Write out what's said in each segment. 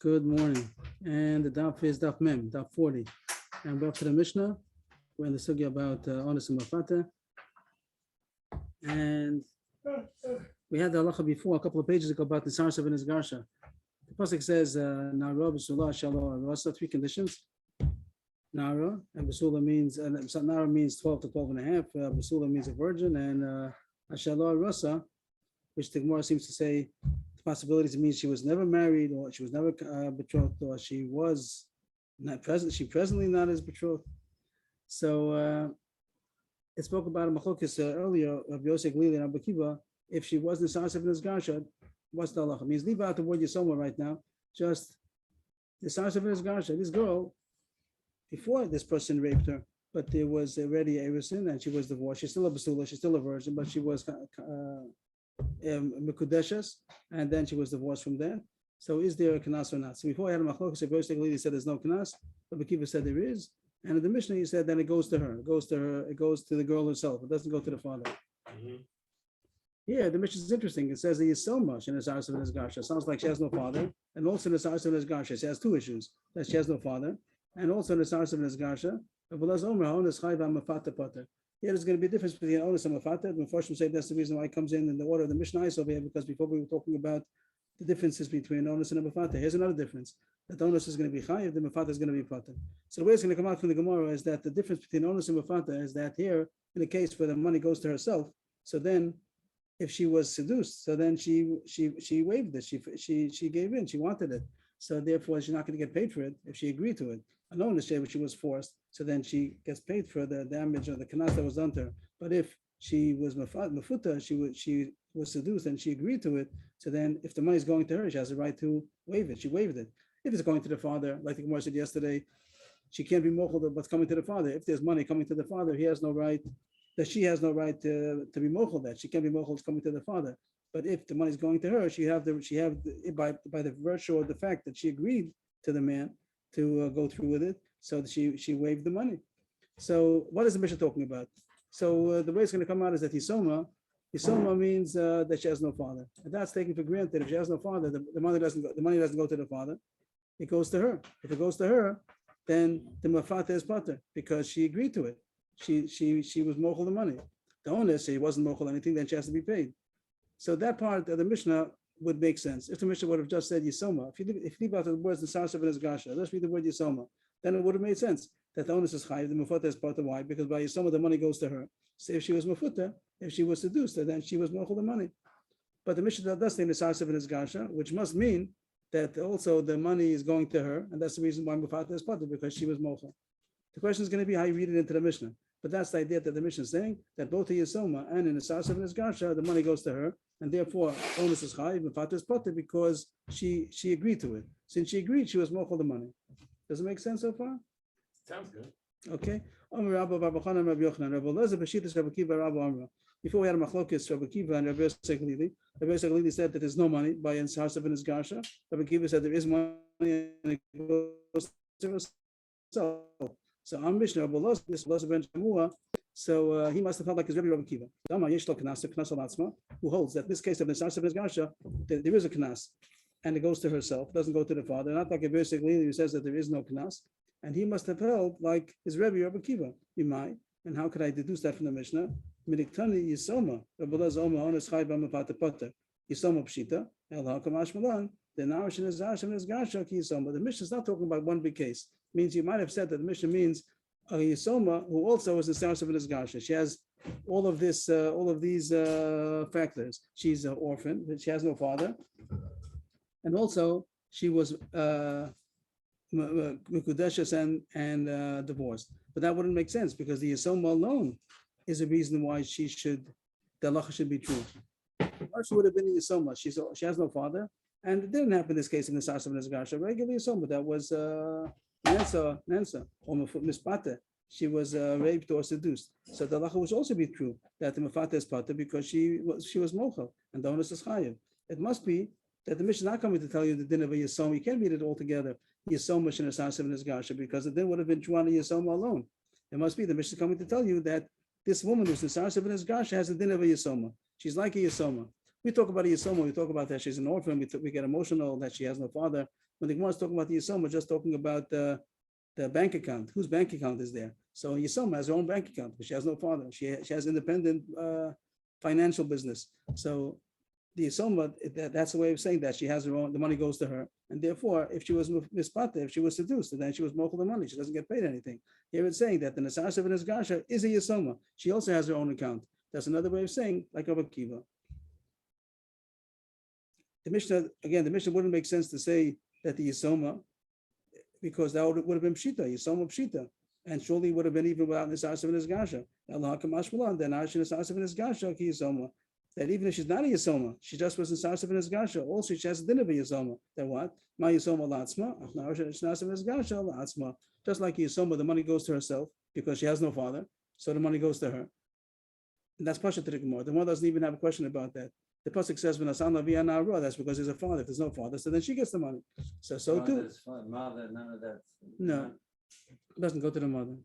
Good morning. And the daf is daf mem, daf 40. And we're up to the Mishnah. We're in the sugya about onus and mafata. And we had the halacha before, a couple of pages ago, about the sarsav and his garsha. The pasuk says, Nara, Basula, Shalom, Rasa, three conditions. Nara, and Basula means, Nara means 12 to 12 and a half. Basula means a virgin, and Ashalom, Rasa, which the Gemara seems to say, the possibilities means she was never married, or she was never betrothed, or she was not present. She presently not as betrothed. So it spoke about a machlokes earlier of Yosef Lili and Abu Kiva. If she wasn't sarsav and his garsha, what's the halacha? Means leave out the word Yisoma right now. Just the sarsav and his garsha. This girl, before this person raped her, but there was already a resin and she was divorced. She's still a basula. She's still a virgin, but she was Mekudeshes, and then she was divorced from there. So is there a kanas or not? So before I had a machlokes, Yosef Lili said there's no kanas, but Abu Kiva said there is. And in the Mishnah, he said then it goes to her. It goes to her. It goes to the girl herself. It doesn't go to the father. Mm-hmm. Yeah, the Mishnah is interesting. It says that he's so much in his sarsav and his garsha. Sounds like she has no father. And also in the sarsav and his garsha, she has two issues: that she has no father, and also in the sarsav and his garsha. Yeah, there's going to be a difference between onus and mafata. The Mepharshim say that's the reason why it comes in the order of the Mishnah is over here, because before we were talking about the differences between onus and mafata. Here's another difference: that onus is going to be chayiv, the mafata is going to be pater. So the way it's going to come out from the Gemara is that the difference between onus and mafata is that here, in the case where the money goes to herself, so then if she was seduced, so then she waived it, she gave in, she wanted it, so therefore she's not going to get paid for it if she agreed to it. An onus, she was forced, so then she gets paid for the damage or the kanas that was done to her. But if she was mafuta, she was seduced and she agreed to it, so then if the money is going to her, she has the right to waive it. She waived it. If it's going to the father, like the Gemara said yesterday, she can't be mochel of what's coming to the father. If there's money coming to the father, he has no right, that she has no right to be mochel that. She can't be mochel, it's coming to the father. But if the money is going to her, by the virtue of the fact that she agreed to the man to go through with it, so that she waived the money. So what is the Mishnah talking about? So the way it's going to come out is that Yisoma means that she has no father, and that's taken for granted. If she has no father, the money doesn't go to the father; it goes to her. If it goes to her, then the mafata is pater because she agreed to it. She was mochel the money. The owner say he wasn't mochel anything, then she has to be paid. So that part of the Mishnah would make sense if the Mishnah would have just said Yisoma. If you leave out the words the sarsav and his gasha, let's read the word Yisoma, then it would have made sense that the onus is chayiv, the mafata is pater. Why? Because by Yisoma the money goes to her. So if she was mafuta, if she was seduced, then she was mochel the money. But the Mishnah does say the sarsav and his gasha, which must mean that also the money is going to her, and that's the reason why mafata is pater, because she was mochel. The question is going to be how you read it into the Mishnah. But that's the idea that the Mishnah is saying, that both in Yisoma and in the sarsav and his gasha, the money goes to her, and therefore onus is chayiv, mafata is pater, because she agreed to it. Since she agreed, she was mochel the money. Does it make sense so far? Sounds good. Okay. Before we had a machlokes, Rabbi Kiva and Rabbi Yosef Lili. Rabbi Yosef Lili said that there's no money by in sarsav and his gasha. Rabbi Kiva said there is money and it goes to herself. So I'm Mishnah Rabbi Los, this Los ben Shamua. So he must have felt like his Rabbi Kiva. Who holds that in this case of the sarsav and his gasha, there is a knas, and it goes to herself, doesn't go to the father. Not like Rabbi Yosef Lili who says that there is no knas. And he must have held like his Rabbi Kiva. And how could I deduce that from the Mishnah? Midiktani Yisoma, Rabbi Zoma, Ones Chai Bamafata Potter, Yisoma Pshita, El Hakamash Malan, the Narshin is Asham is Gashak Yisoma. The Mishnah is not talking about one big case. It means you might have said that the Mishnah means a Yisoma who also is the Sarsav and his Gasha. She has all of these factors. She's an orphan, she has no father, and also she was Mekudeshes and divorced. But that wouldn't make sense because the Yisoma alone is a reason why the halacha should be true. Or she would have been the Yisoma. She has no father, and it didn't happen in this case in the sarsav and his gasha. Regular Yisoma, that was Nansa or Mispata. She was raped or seduced. So the halacha would also be true that the mafata is pata because she was mochel and the onus is chayiv. It must be that the Mishnah is not coming to tell you the din of a Yisoma. You can't read it all together. Yisoma and sarsav and his gasha, because the din would have been true on a Yisoma alone. It must be the Mishnah is coming to tell you that this woman who's the sarsav and his gasha has the din of a Yisoma. She's like a Yisoma. We talk about a Yisoma, we talk about that she's an orphan, we get emotional that she has no father. When the Gemara is talking about the Yisoma, we're just talking about the bank account. Whose bank account is there? So Yisoma has her own bank account, but she has no father. She has independent financial business. So the Yisoma, that's the way of saying that she has her own, the money goes to her. And therefore, if she was mispata, if she was seduced, then she was mochel the money. She doesn't get paid anything. Here it's saying that the Nasasav and Gasha is a Yisoma. She also has her own account. That's another way of saying, like Rabbi Kiva. The Mishnah wouldn't make sense to say that the Yisoma, because that would have been Pshita, Yisoma Pshita. And surely would have been even without Nasasav and Gasha. Allah Kamashmalan, then Ashin Nasasav and Gasha, Ki Yisoma. That even if she's not a Yisoma, she just was Nasasav and Gasha. Also, she has a din of a Yisoma. Then what? My Yisoma Latzma, Nasasav and Gasha Latzma. Just like Yisoma, the money goes to herself because she has no father. So the money goes to her. And that's Pasha to the Gemara. The Gemara doesn't even have a question about that. The pasuk says, that's because there's a father. If there's no father, so then she gets the money. So too. Mother, none of that. No, it doesn't go to the mother.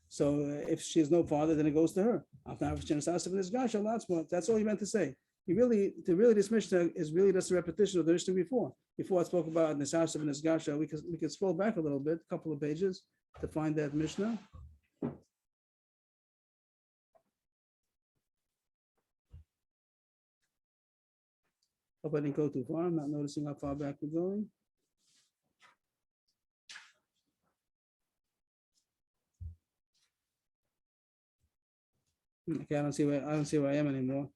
So if she has no father, then it goes to her. That's all you meant to say. This Mishnah is really just a repetition of the Mishnah before. Before I spoke about Nesasav and Nesgasha, we could scroll back a little bit, a couple of pages, to find that Mishnah. Hope I didn't go too far. I'm not noticing how far back we're going. Okay, I don't see where I am anymore.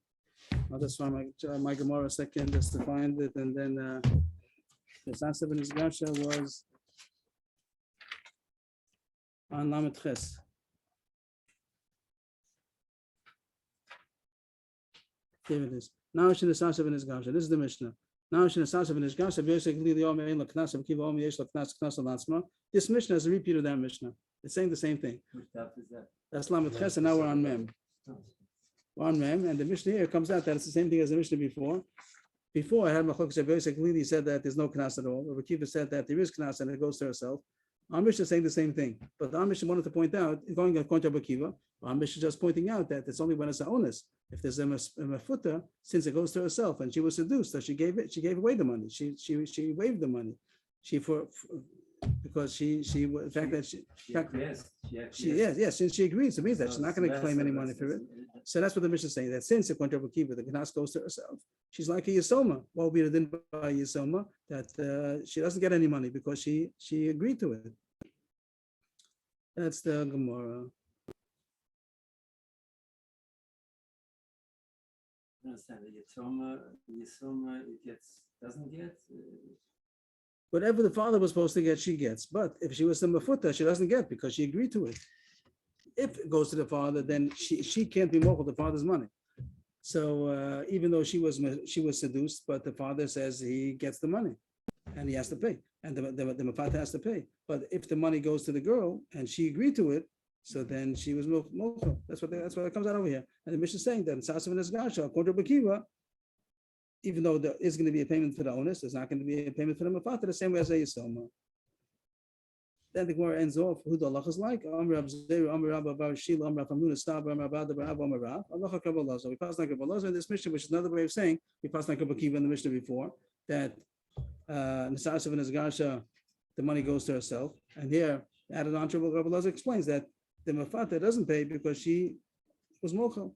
I'll just find my Gemara a second just to find it, and then the Nesasav and Nesgasha was on Lamed Ches. Here it is. Now she Nesasav and Nesgasha. This is the Mishnah. Now she Nesasav and Nesgasha. This Mishnah is a repeat of that Mishnah. It's saying the same thing. That's Lamed Ches, and now we're on Mem. We're on Mem, and the Mishnah here comes out that it's the same thing as the Mishnah before. Before I had Machlokes Rabbi clearly said that there's no Knas at all. Rabbi Kiva said that there is Knas and it goes to herself. Our Mishnah is saying the same thing, but our Mishnah wanted to point out, going according to Rabbi Kiva, our Mishnah is just pointing out that it's only when it's a onus. If there's a mefuta, since it goes to herself and she was seduced, so she gave away the money. She waived the money. Because the fact that since she agrees, it means that she's not going to claim any money for it. So that's what the Mishnah is saying, that since according to Rabbi Kiva, the Knas goes to herself, she's like a Yisoma. What will be the din by Yisoma? That she doesn't get any money because she agreed to it. That's the Gemara. I understand the Yisoma doesn't get. Whatever the father was supposed to get, she gets. But if she was the mafuta, she doesn't get because she agreed to it. If it goes to the father, then she can't be mochel the father's money. So even though she was seduced, but the father says he gets the money and he has to pay, and the mafata has to pay. But if the money goes to the girl and she agreed to it, so then she was mochel. That's what it comes out over here. And the Mishnah is saying that in Sasav and Nesgasha, according to Bakiva, even though there is going to be a payment for the onus, there's not going to be a payment for the mafata the same way as a Yisoma. Then the Gemara ends off who the Allah is like. We pass like Kabbalah in this Mishnah, which is another way of saying we pass like Rabbi Kiva in the Mishnah before that Nesasav and Nesgasha, the money goes to herself, and here added on to Rabbi Lazar explains that the mafata doesn't pay because she was mochel.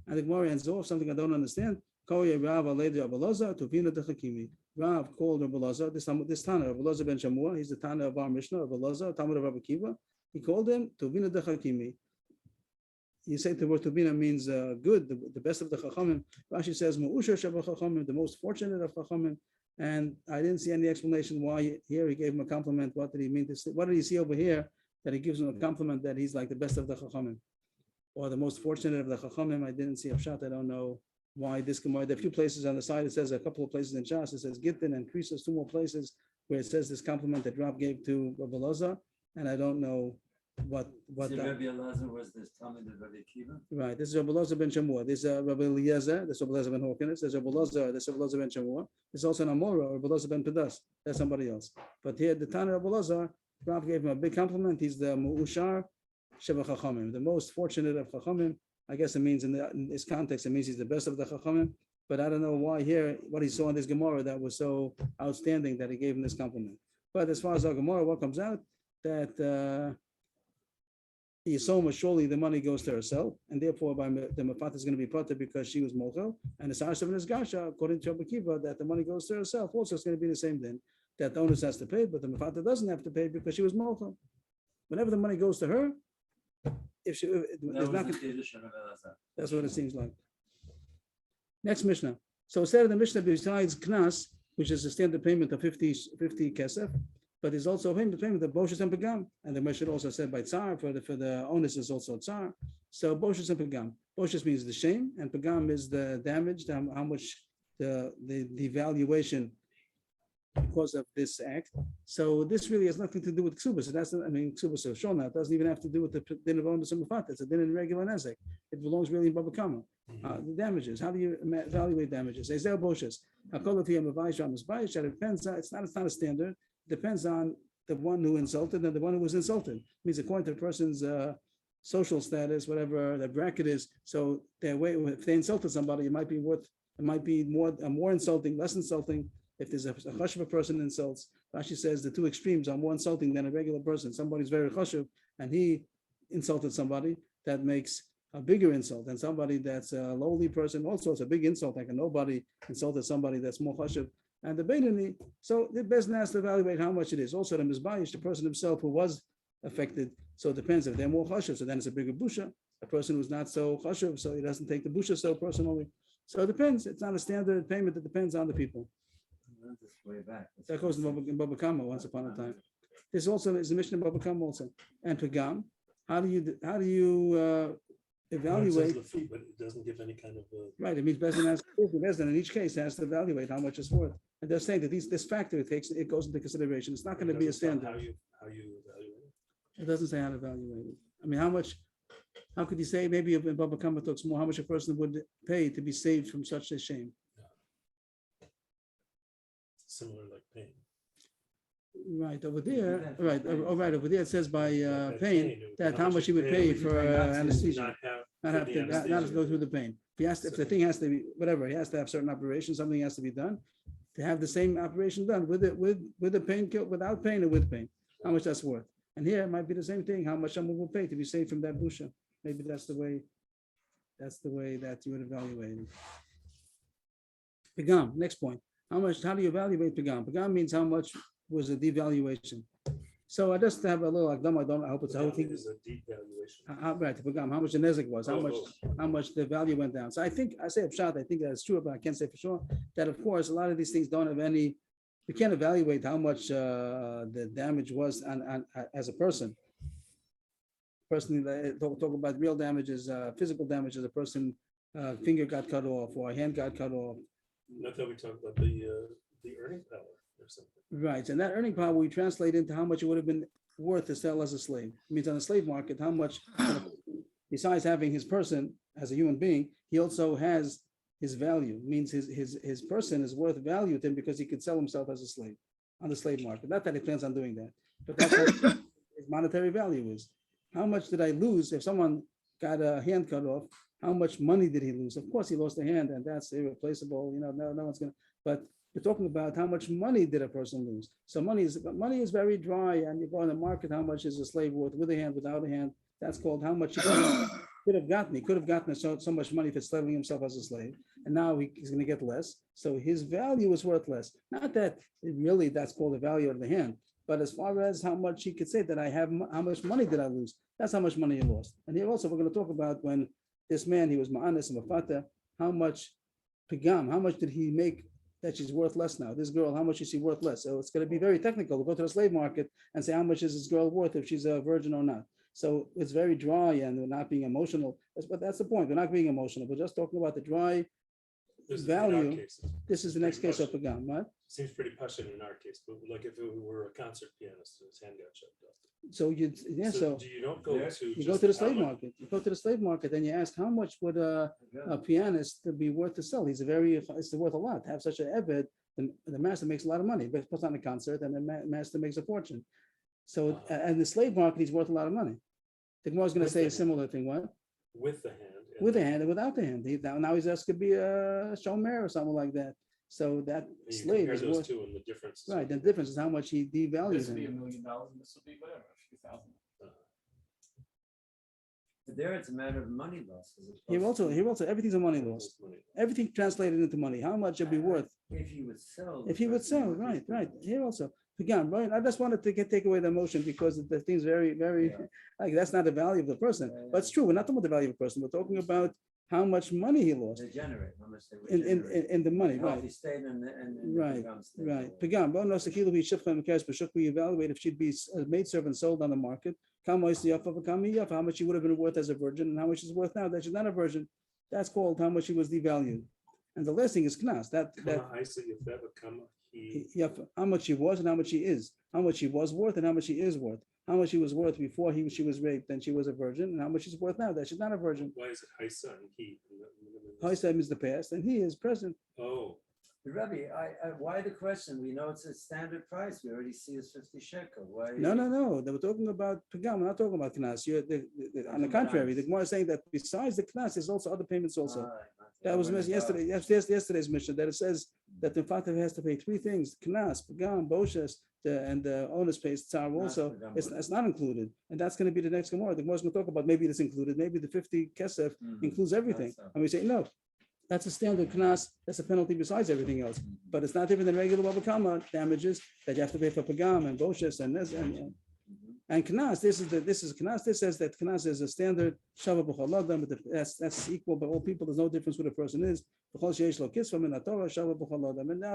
And the Gemara ends off something I don't understand. Rav called Rabbi Lazar, this Tana, Rabbi Lazar ben Shamua, he's the Tana of our Mishnah, Rabbi Lazar, Talmud of Rabbi Kiva. He called him Tuvina de Chakimi. You say the word Tuvina means good, the best of the Chachamim. Rashi says Mu'usha Shabbat Chachamim, the most fortunate of Chachamim. And I didn't see any explanation why here he gave him a compliment. What did he mean to say? What did he see over here that he gives him a compliment that he's like the best of the Chachamim or the most fortunate of the Chachamim? I didn't see a shot. I don't know why this Gemara. There are a few places on the side. It says a couple of places in Shas. It says Gittin and Krisos, two more places where it says this compliment that Rav gave to Rabbi Lazar, and I don't know what. So Rabbi Lazar was this Talmud of Rabbi Kiva. Right. This is Rabbi Lazar ben Shamua. This is Rabbi Eliezer. This is Rabbi Lazar ben Hawkins. There's Rabbi Lazar. This is Rabbi Lazar ben Shamua. There's also an Amora, Rabbi Lazar ben Pedas. That's somebody else. But here, the Tana Rabbi Lazar, Rav gave him a big compliment. He's the Mu'ushar Sheva Chachamim, the most fortunate of Chachamim. I guess it means in this context, it means he's the best of the Chachamim. But I don't know why here, what he saw in this Gemara that was so outstanding that he gave him this compliment. But as far as our Gemara, what comes out, that Yisoma, surely the money goes to herself, and therefore by the Mafat is going to be potter because she was mochel, and the Sarsav and his Gasha, according to Rabbi Kiva, that the money goes to herself. Also, it's going to be the same then, that the owner has to pay, but the Mafat doesn't have to pay because she was mochel. Whenever the money goes to her, if she, there's not, that's what it seems like. Next Mishnah. So instead of the Mishnah, besides Knas, which is a standard payment of 50 kesef, but there's also a payment of Boshus and Pagam. And the Mishnah also said by Tsar, for the onus is also Tsar. So Boshus and Pagam. Boshus means the shame, and Pagam is the damage, how much the devaluation because of this act. So this really has nothing to do with Ksubas. So that's, Ksubas of Shona. It doesn't even have to do with the din of onus and Mafat. It's a din in regular Nezek. It belongs really in Baba Kama. The damages. How do you evaluate damages? Ezel Boshus. It depends. It's not a standard. Depends on the one who insulted and the one who was insulted. It means according to the person's social status, whatever the bracket is. So their way, if they insulted somebody, it might be more insulting, less insulting. If there's a chashuv person insults, Rashi says the two extremes are more insulting than a regular person. Somebody's very chashuv and he insulted somebody, that makes a bigger insult than somebody that's a lowly person. Also, it's a big insult, like a nobody insulted somebody that's more chashuv. And the Beinoni, so the Bezdin has to evaluate how much it is. Also, the Mizbayish, the person himself who was affected, so it depends if they're more chashuv, so then it's a bigger busha. A person who's not so chashuv, so he doesn't take the busha so personally. So it depends. It's not a standard payment. It depends on the people. Way back. That goes in Baba Kama once upon a time. This also is a mission in Baba Kama also. And Pagam, how do you evaluate? The fee, but it doesn't give any kind of right. It means Bezdin in each case has to evaluate how much it's worth. And they're saying that this factor it goes into consideration. It's not going to be a standard. How you evaluate it? It doesn't say how to evaluate it. I mean, how could you say maybe if Baba Kama talks more, how much a person would pay to be saved from such a shame? Similar like pain. Right over there, right over there. It says by pain that how much he would pay for anesthesia, not have to go through the pain. If the thing has to be whatever, he has to have certain operation. Something has to be done to have the same operation done with the pain, without pain or with pain. How much that's worth? And here it might be the same thing. How much someone will pay to be saved from that busha? Maybe that's the way. That's the way that you would evaluate it. Pagam. Next point. How do you evaluate Pagam? Pagam means how much was a devaluation. So I just have a little Akdam. I hope it's the whole thing. Is a devaluation. Right, Pagam, how much the nezik was, how much the value went down. So I say Pshat, I think that's true, but I can't say for sure that of course a lot of these things don't have any, we can't evaluate how much the damage was on as a person. Personally, talk about real damages, physical damages, a person finger got cut off or a hand got cut off. Not that we talk about the earning power or something. Right, and that earning power we translate into how much it would have been worth to sell as a slave. It means on the slave market, how much, besides having his person as a human being, he also has his value. It means his person is worth value to him because he could sell himself as a slave on the slave market. Not that he plans on doing that, but that's what his monetary value is. How much did I lose if someone got a hand cut off? How much money did he lose? Of course, he lost a hand, and that's irreplaceable. No one's gonna. But we're talking about how much money did a person lose. So money is very dry, and you go on the market. How much is a slave worth with a hand, without a hand? That's called how much he could have gotten. He could have gotten so much money for selling himself as a slave, and now he's going to get less. So his value is worth less. Not that really that's called the value of the hand, but as far as how much he could say that I have, how much money did I lose? That's how much money he lost. And here also we're going to talk about when this man, he was ma'anis and mafata, how much pigam, how much did he make that she's worth less now? This girl, how much is she worth less? So it's going to be very technical to go to the slave market and say how much is this girl worth if she's a virgin or not. So it's very dry and we're not being emotional. But that's the point. We're not being emotional. We're just talking about the dry value. This is the next case of pagam, right? Seems pretty passionate in our case, but like if it were a concert pianist, his hand got chopped off. So so do you don't go to you go to the slave market. You go to the slave market and you ask how much would a pianist be worth to sell? It's worth a lot. To have such an eved, the master makes a lot of money, but puts on a concert and the master makes a fortune. So and the slave market, he's worth a lot of money. The Gemara is going to say a similar thing. What? With the hand with a hand and without the hand. Now he's asked to be a shomer or something like that. So that And you slave compare is those worth, two and the difference. right. The difference is how much he devalues This would be $1 him. million, and this would be whatever, a few thousand. But there it's a matter of money loss. as He opposed to also, everything's a money loss. Everything translated into money. How much it'd be worth If you would sell. if he would sell, right. Here also. Again, right. I just wanted to take away the emotion because the thing's very, Yeah. like that's not the value of the person. Yeah, But it's true. We're not talking about the value of the person. We're talking about how much money he lost They generate, how much they would in generate. in the money, How right? he stayed in the, and. Right, right. Pagam, bon nosakilu we shifcha mekares b'shuk. We evaluate if she'd be a maidservant sold on the market. How much she would have been worth as a virgin, and how much she's worth now that she's not a virgin. That's called how much she was devalued. And the last thing is knas. That I see if that would come, how much she was and how much she is. How much she was worth and how much she is worth. How much she was worth before she was raped and she was a virgin, and how much she's worth now that she's not a virgin. why is it Haisa and he? Haisem is the past and he is present. Oh, Rabbi, why the question? We know it's a standard price. We already see it's 50 shekel. Why? No. They were talking about pagam. We're not talking about knas. On the contrary, the Gemara is saying that besides the knas, there's also other payments also. That was yesterday. Yesterday's mission that it says that the father has to pay three things: knas, pagam, boshes, and the owner's pays tsar also. It's not included, and that's going to be the next Gemara. The Gemara is going to talk about maybe it's included, maybe the 50 kesef includes everything, and we say no. That's a standard knas. That's a penalty besides everything else, but it's not different than regular babakama damages that you have to pay for pagam and boshes and this and knas. This is knas. This says that knas is a standard shava b'choladam, but that's equal by all people. There's no difference who the person is. And now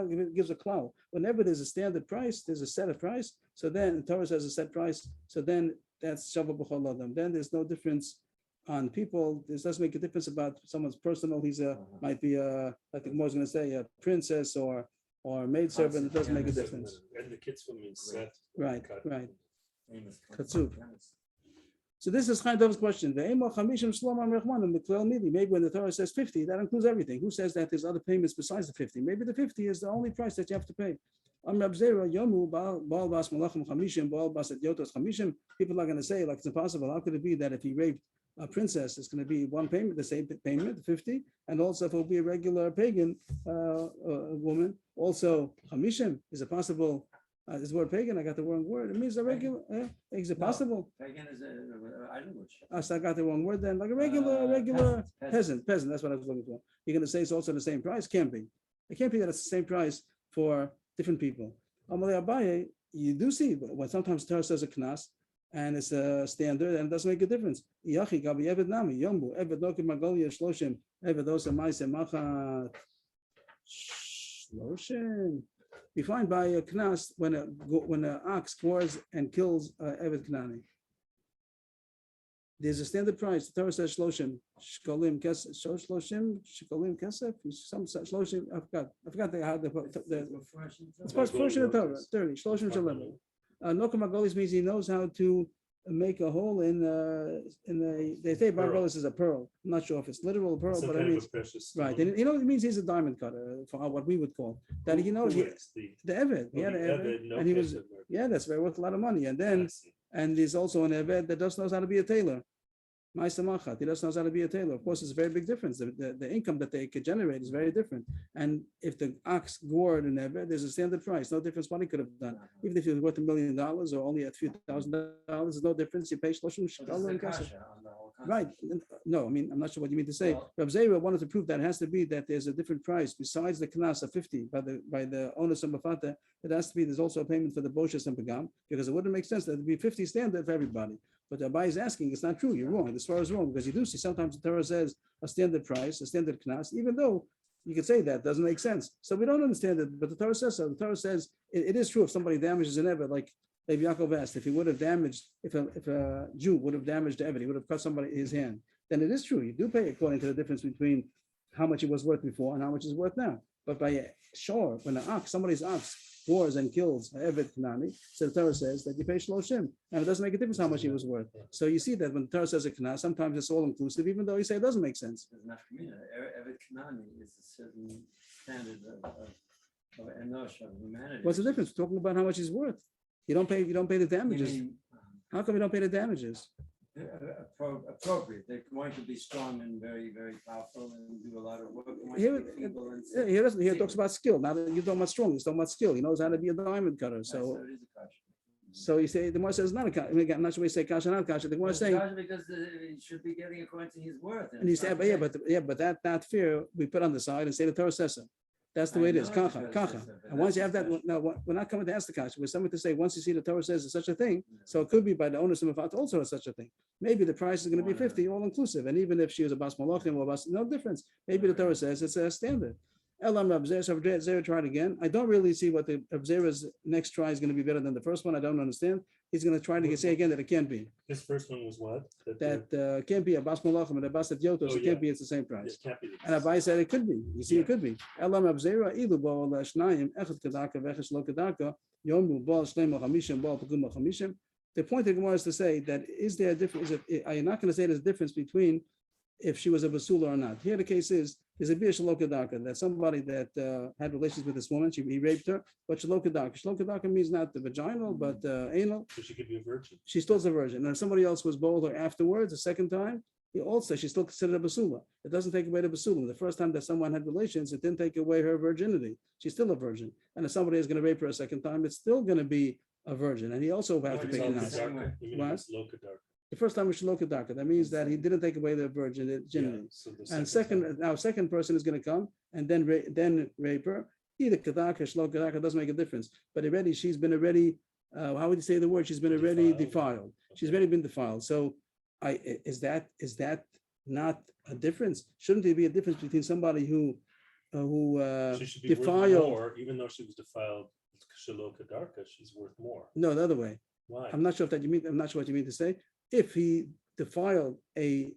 it gives a cloud. Whenever there's a standard price, there's a set of price. So then the Torah says a set price. So then that's shava b'choladam. Then there's no difference on people. This doesn't make a difference about someone's personal. He's might be I think more is going to say a princess or maidservant. It doesn't make a difference. And the kids from means set. Right. Katsuv. So this is Chaim Dov's question. Maybe when the Torah says 50, that includes everything. Who says that there's other payments besides the 50? Maybe the 50 is the only price that you have to pay. People are going to say, like, it's impossible. How could it be that if he raped a princess, it's going to be one payment, the same payment, 50, and also if it will be a regular pagan woman, also Hamishim, is it possible? This word pagan, I got the wrong word. It means a regular. Is it possible? Pagan is I don't know. I got the wrong word then. Like a regular peasant. That's what I was looking for. You're going to say it's also the same price? Can't be. It can't be that it's the same price for different people. Amalei Abaye, you do see when sometimes Torah says a knas and it's a standard and it doesn't make a difference. Yachi gabi eved nami yombu eved lokim magolia shloshim eved osa ma'aseh machat shloshim. We find by a knas when an ox gores and kills eved knani. There's a standard price. The Torah says shloshim shkolim kesef. Shloshim shkolim kesef. Some shloshim. I forgot how the it's supposed to portion of the Torah. 30 shloshim shalem. Nokam Magolis means he knows how to make a hole in the. They say Margolis is a pearl. I'm not sure if it's literal pearl, but I mean right. And it means he's a diamond cutter for what we would call that. He knows the Eved. He had an Eved, and he was that's very worth a lot of money. And then there's also an Eved that just knows how to be a tailor. Ma'aseh machat. He just knows how to be a tailor. Of course, it's a very big difference. The income that they could generate is very different. And if the ox gored an Eved, there's a standard price. No difference what he could have done. Even if he was worth $1 million or only a few $1,000, there's no difference. You pay shloshim shekal and kasha. Right. No, I mean, I'm not sure what you mean to say. Rav Zera wanted to prove that it has to be that there's a different price besides the knas of 50 by the owners of Mafata. It has to be there's also a payment for the boshes and pagam, because it wouldn't make sense that it'd be 50 standard for everybody. But the Abai is asking, it's not true. You're wrong. This far is wrong, because you do see sometimes the Torah says a standard price, a standard knas, even though you could say that doesn't make sense. So we don't understand it, but the Torah says so. The Torah says it is true if somebody damages an Eved, like Yaakov asked, if he would have damaged, if a Jew would have damaged the Eved, he would have cut somebody his hand. Then it is true. You do pay according to the difference between how much it was worth before and how much it's worth now. But by sure, when somebody's ox wars and kills Eved Knani, so the Torah says that you pay shloshim, and it doesn't make a difference how much he was worth. So you see that when the Torah says a knas, sometimes it's all inclusive, even though you say it doesn't make sense. Eved Knani is a certain standard of enosh, of humanity. What's the difference? We're talking about how much he's worth. You don't pay the damages. How come you don't pay the damages? appropriate. They're going to be strong and very, very powerful and do a lot of work. and want to Here, be feeble and yeah, here talks about skill. Now that you're talking about strong, he's talking about skill. He knows how to be a diamond cutter. So So, it is a kasha. so you say the Gemara says not a kasha. I mean, I'm not sure we say kasha, not kasha. The Gemara is It's saying, kasha because he should be getting according to his worth. and you say, it's but not fair. but that fear we put on the side and say the Torah says so. That's the I way it is. know the Kacha, Torah kacha. says so, but And once that's you have that, discussion. no, we're not coming to ask the kasha. We're something to say. Once you see the Torah says there's such a thing, so it could be by the owners of Mafat also as such a thing. Maybe the price is going to be 50 all inclusive, and even if she was a bas malachim or bas, no difference. Maybe the Torah says it's a standard. Elam Rab Zera, so Rab Zera tried again. I don't really see what the Rab Zera's next try is going to be better than the first one. I don't understand. He's going to try to say again that it can't be. This first one was what? That can't be a bas malachim and a bas at yotos. Oh, It yeah. can't be. It's the same price. It can't be. And Abai said it could be. You see, Yeah. it could be. Elam Rab Zera, ilu bo la shnayim, echad kadaka, vechesh lo kadaka, yomu bo shleim chamishim, bo pagum chamishim. The point of the Gemara is to say that is there a difference? Are you not going to say there's a difference between if she was a basula or not? Here the case is there's a bir shalokadaka, that somebody that had relations with this woman, he raped her, but shalokadaka. Shalokadaka means not the vaginal, but anal. So she could be a virgin. She still is a virgin. And if somebody else was bold her afterwards, a second time, she's still considered a basula. It doesn't take away the basula. The first time that someone had relations, it didn't take away her virginity. She's still a virgin. And if somebody is going to rape her a second time, it's still going to be a virgin. And he also have to What pay is the it? nas. Lokadarka. You mean What? it's Lokadarka. The first time was shalokadaka. That means that he didn't take away the virginity. Yeah, so the And time- second person is going to come and then rape her. Either kadaka, shalokadaka, doesn't make a difference. But already she's been how would you say the word? She's been already defiled. She's already been defiled. So is that not a difference? Shouldn't there be a difference between somebody who She should be worth defiled? more, even though she was defiled. Shalokadarka, she's worth more. No, the other way. Why? I'm not sure if that you mean. I'm not sure what you mean to say. If he defiled she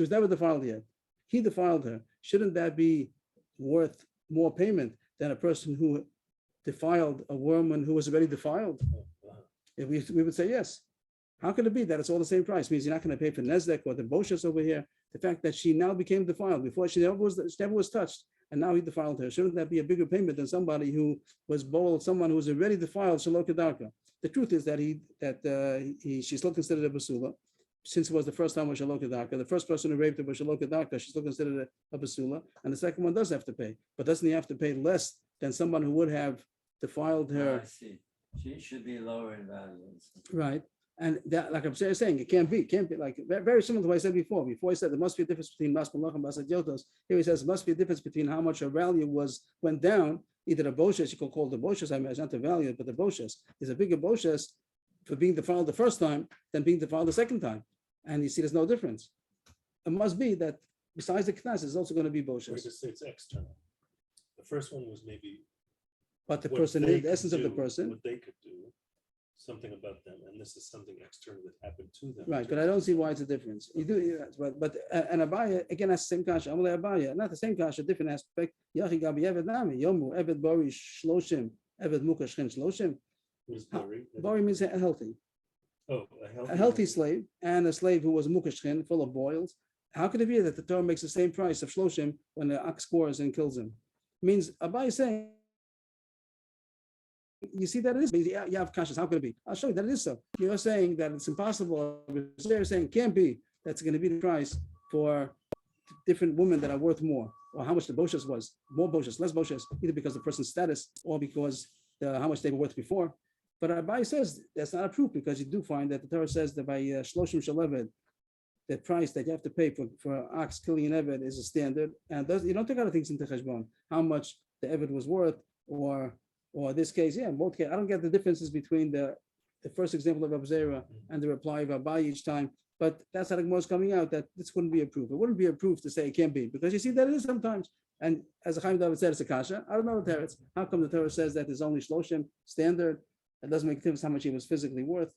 was never defiled yet. He defiled her. Shouldn't that be worth more payment than a person who defiled a woman who was already defiled? If we would say yes. How can it be that it's all the same price? Means you're not going to pay for Nezdek or the Boshas over here. The fact that she now became defiled before she never was touched, and now he defiled her. Shouldn't that be a bigger payment than somebody who was bold, someone who was already defiled, Shalokadarka? The truth is that she's still considered a basula, since it was the first time with Shalokadarka. The first person who raped her was Shalokadarka. She's still considered a basula, and the second one does have to pay, but doesn't he have to pay less than someone who would have defiled her? I see. She should be lower in value. Right. And that, like I'm saying, it can't be like very similar to what I said before. Before I said there must be a difference between Bas Malach and Bas Yotos. Here he says there must be a difference between how much her value went down. Either the Boshes, you could call it the Boshes, I imagine, not the value, but the Boshes. There's a bigger Boshes for being defiled the first time than being defiled the second time. And you see there's no difference. It must be that besides the Knas, there's also going to be We Boshes. just say it's external. The first one was maybe But the what person, they the essence could of the do, person. what they could do, something about them, and this is something external that happened to them. Right, but I don't see why it's a difference. You do, but and Abaya again, that's the same kasha. Amalei Abaya, not the same kasha, different aspect. Yachi gabi eved nami yomu eved bori shloshim eved mukashchen shloshim. What is Bari? Bori means healthy, Oh, a healthy slave, and a slave who was mukashchen, full of boils. How could it be that the Torah makes the same price of shloshim when the ox scores and kills him? Means Abaya is saying. You see that it is. You have conscience. How could it be? I'll show you that it is so. You're saying that it's impossible. They're saying it can't be. That's going to be the price for different women that are worth more, or how much the boshes was, more boshes, less boshes, either because of the person's status or because how much they were worth before. But Abai says that's not a proof because you do find that the Torah says that by shloshim shaleved, the price that you have to pay for ox killing an eved is a standard, and you don't take other things into cheshbon, how much the eved was worth, or this case, yeah, in both cases, I don't get the differences between the first example of Abzera and the reply of Abai each time, but that's how the Gemara is coming out, that this wouldn't be a proof. It wouldn't be a proof to say it can't be, because you see that it is sometimes. And as Chaim David said, it's a kasha. I don't know the Teretz. How come the Torah says that there's only shloshim standard? It doesn't make a difference how much he was physically worth.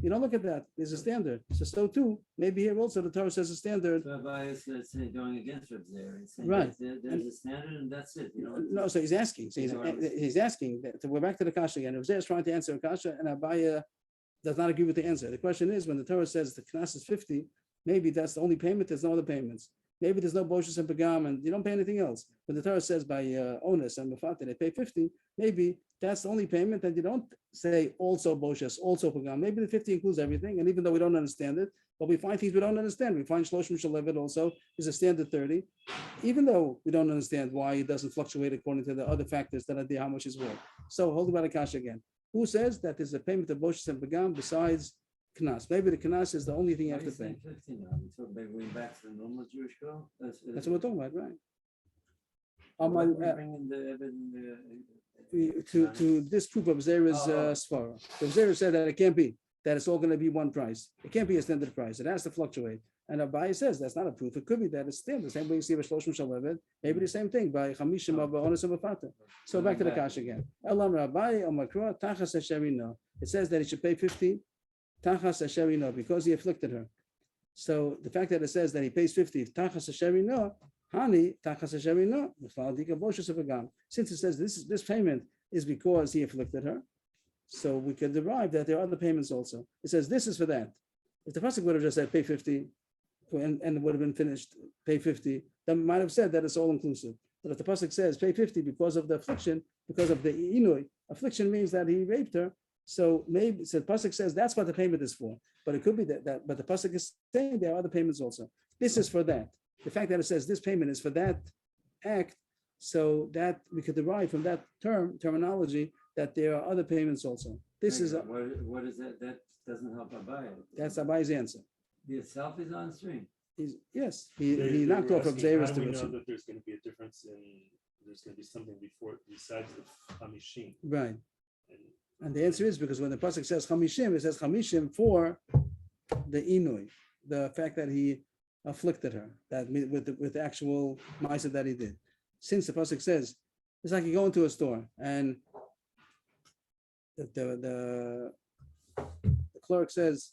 You don't look at that. There's a standard. So too, maybe here also the Torah says a standard. So bias is going against Reb Zera. He's saying Right. There's a standard and that's it. You know. No, so he's asking. So he's asking. We're back to the kasha again. If is trying to answer a kasha, and Abaya does not agree with the answer. The question is, when the Torah says the knas is 50, maybe that's the only payment. There's no other payments. maybe there's no Boshus and Pagam, and you don't pay anything else. But the Torah says by onus and Mafata, they pay 50, maybe that's the only payment that you don't say also Boshus, also Pagam. Maybe the 50 includes everything, and even though we don't understand it, but we find things we don't understand. We find Shloshim Shalevet also is a standard 30, even though we don't understand why it doesn't fluctuate according to the other factors that are there, how much is worth. So, hold about Akash again. Who says that there's a payment of Boshus and Pagam besides Knas? Maybe the Knas is the only thing you have to pay. 50 now. We talk about going back to the normal Jewish girl. That's what we're talking about, right? Why don't we bring in the Eved and To disprove of Zera's Svara. So Zera said that it can't be, that it's all going to be one price. It can't be a standard price. It has to fluctuate. And Abai says that's not a proof. It could be that it's standard. Same way you see with Shloshim Shalevet, maybe the same thing by Chamishim of Onus and Bafata. So back to the Kash again. Elam Rabbi Omakra Tachas Asherino. It says that he should pay 50 Tachas Asherino because he afflicted her. So the fact that it says that he pays 50 Tachas Asherino, Hani Tachas Asherino, since it says this payment is because he afflicted her, so we can derive that there are other payments also. It says this is for that. If the pasuk would have just said pay 50 and it would have been finished, pay 50, then we might have said that it's all inclusive. But if the pasuk says pay 50 because of the affliction, because of the inui, affliction means that he raped her. So maybe the pasuk says that's what the payment is for. But it could be that but the pasuk is saying there are other payments also. This is for that. The fact that it says this payment is for that act, so that we could derive from that terminology that there are other payments also. This is what is that? That doesn't help Abai. That's Abai's answer. The itself is on stream. He They knocked were off of asking, Zera's how do we know direction. that there's going to be a difference in, there's going to be something before, besides the Hamishim? Right. And And the answer is because when the pasuk says Chamishim, it says Chamishim for the Inui, the fact that he afflicted her, that with the actual ma'aseh that he did. Since the pasuk says, it's like you go into a store and the clerk says,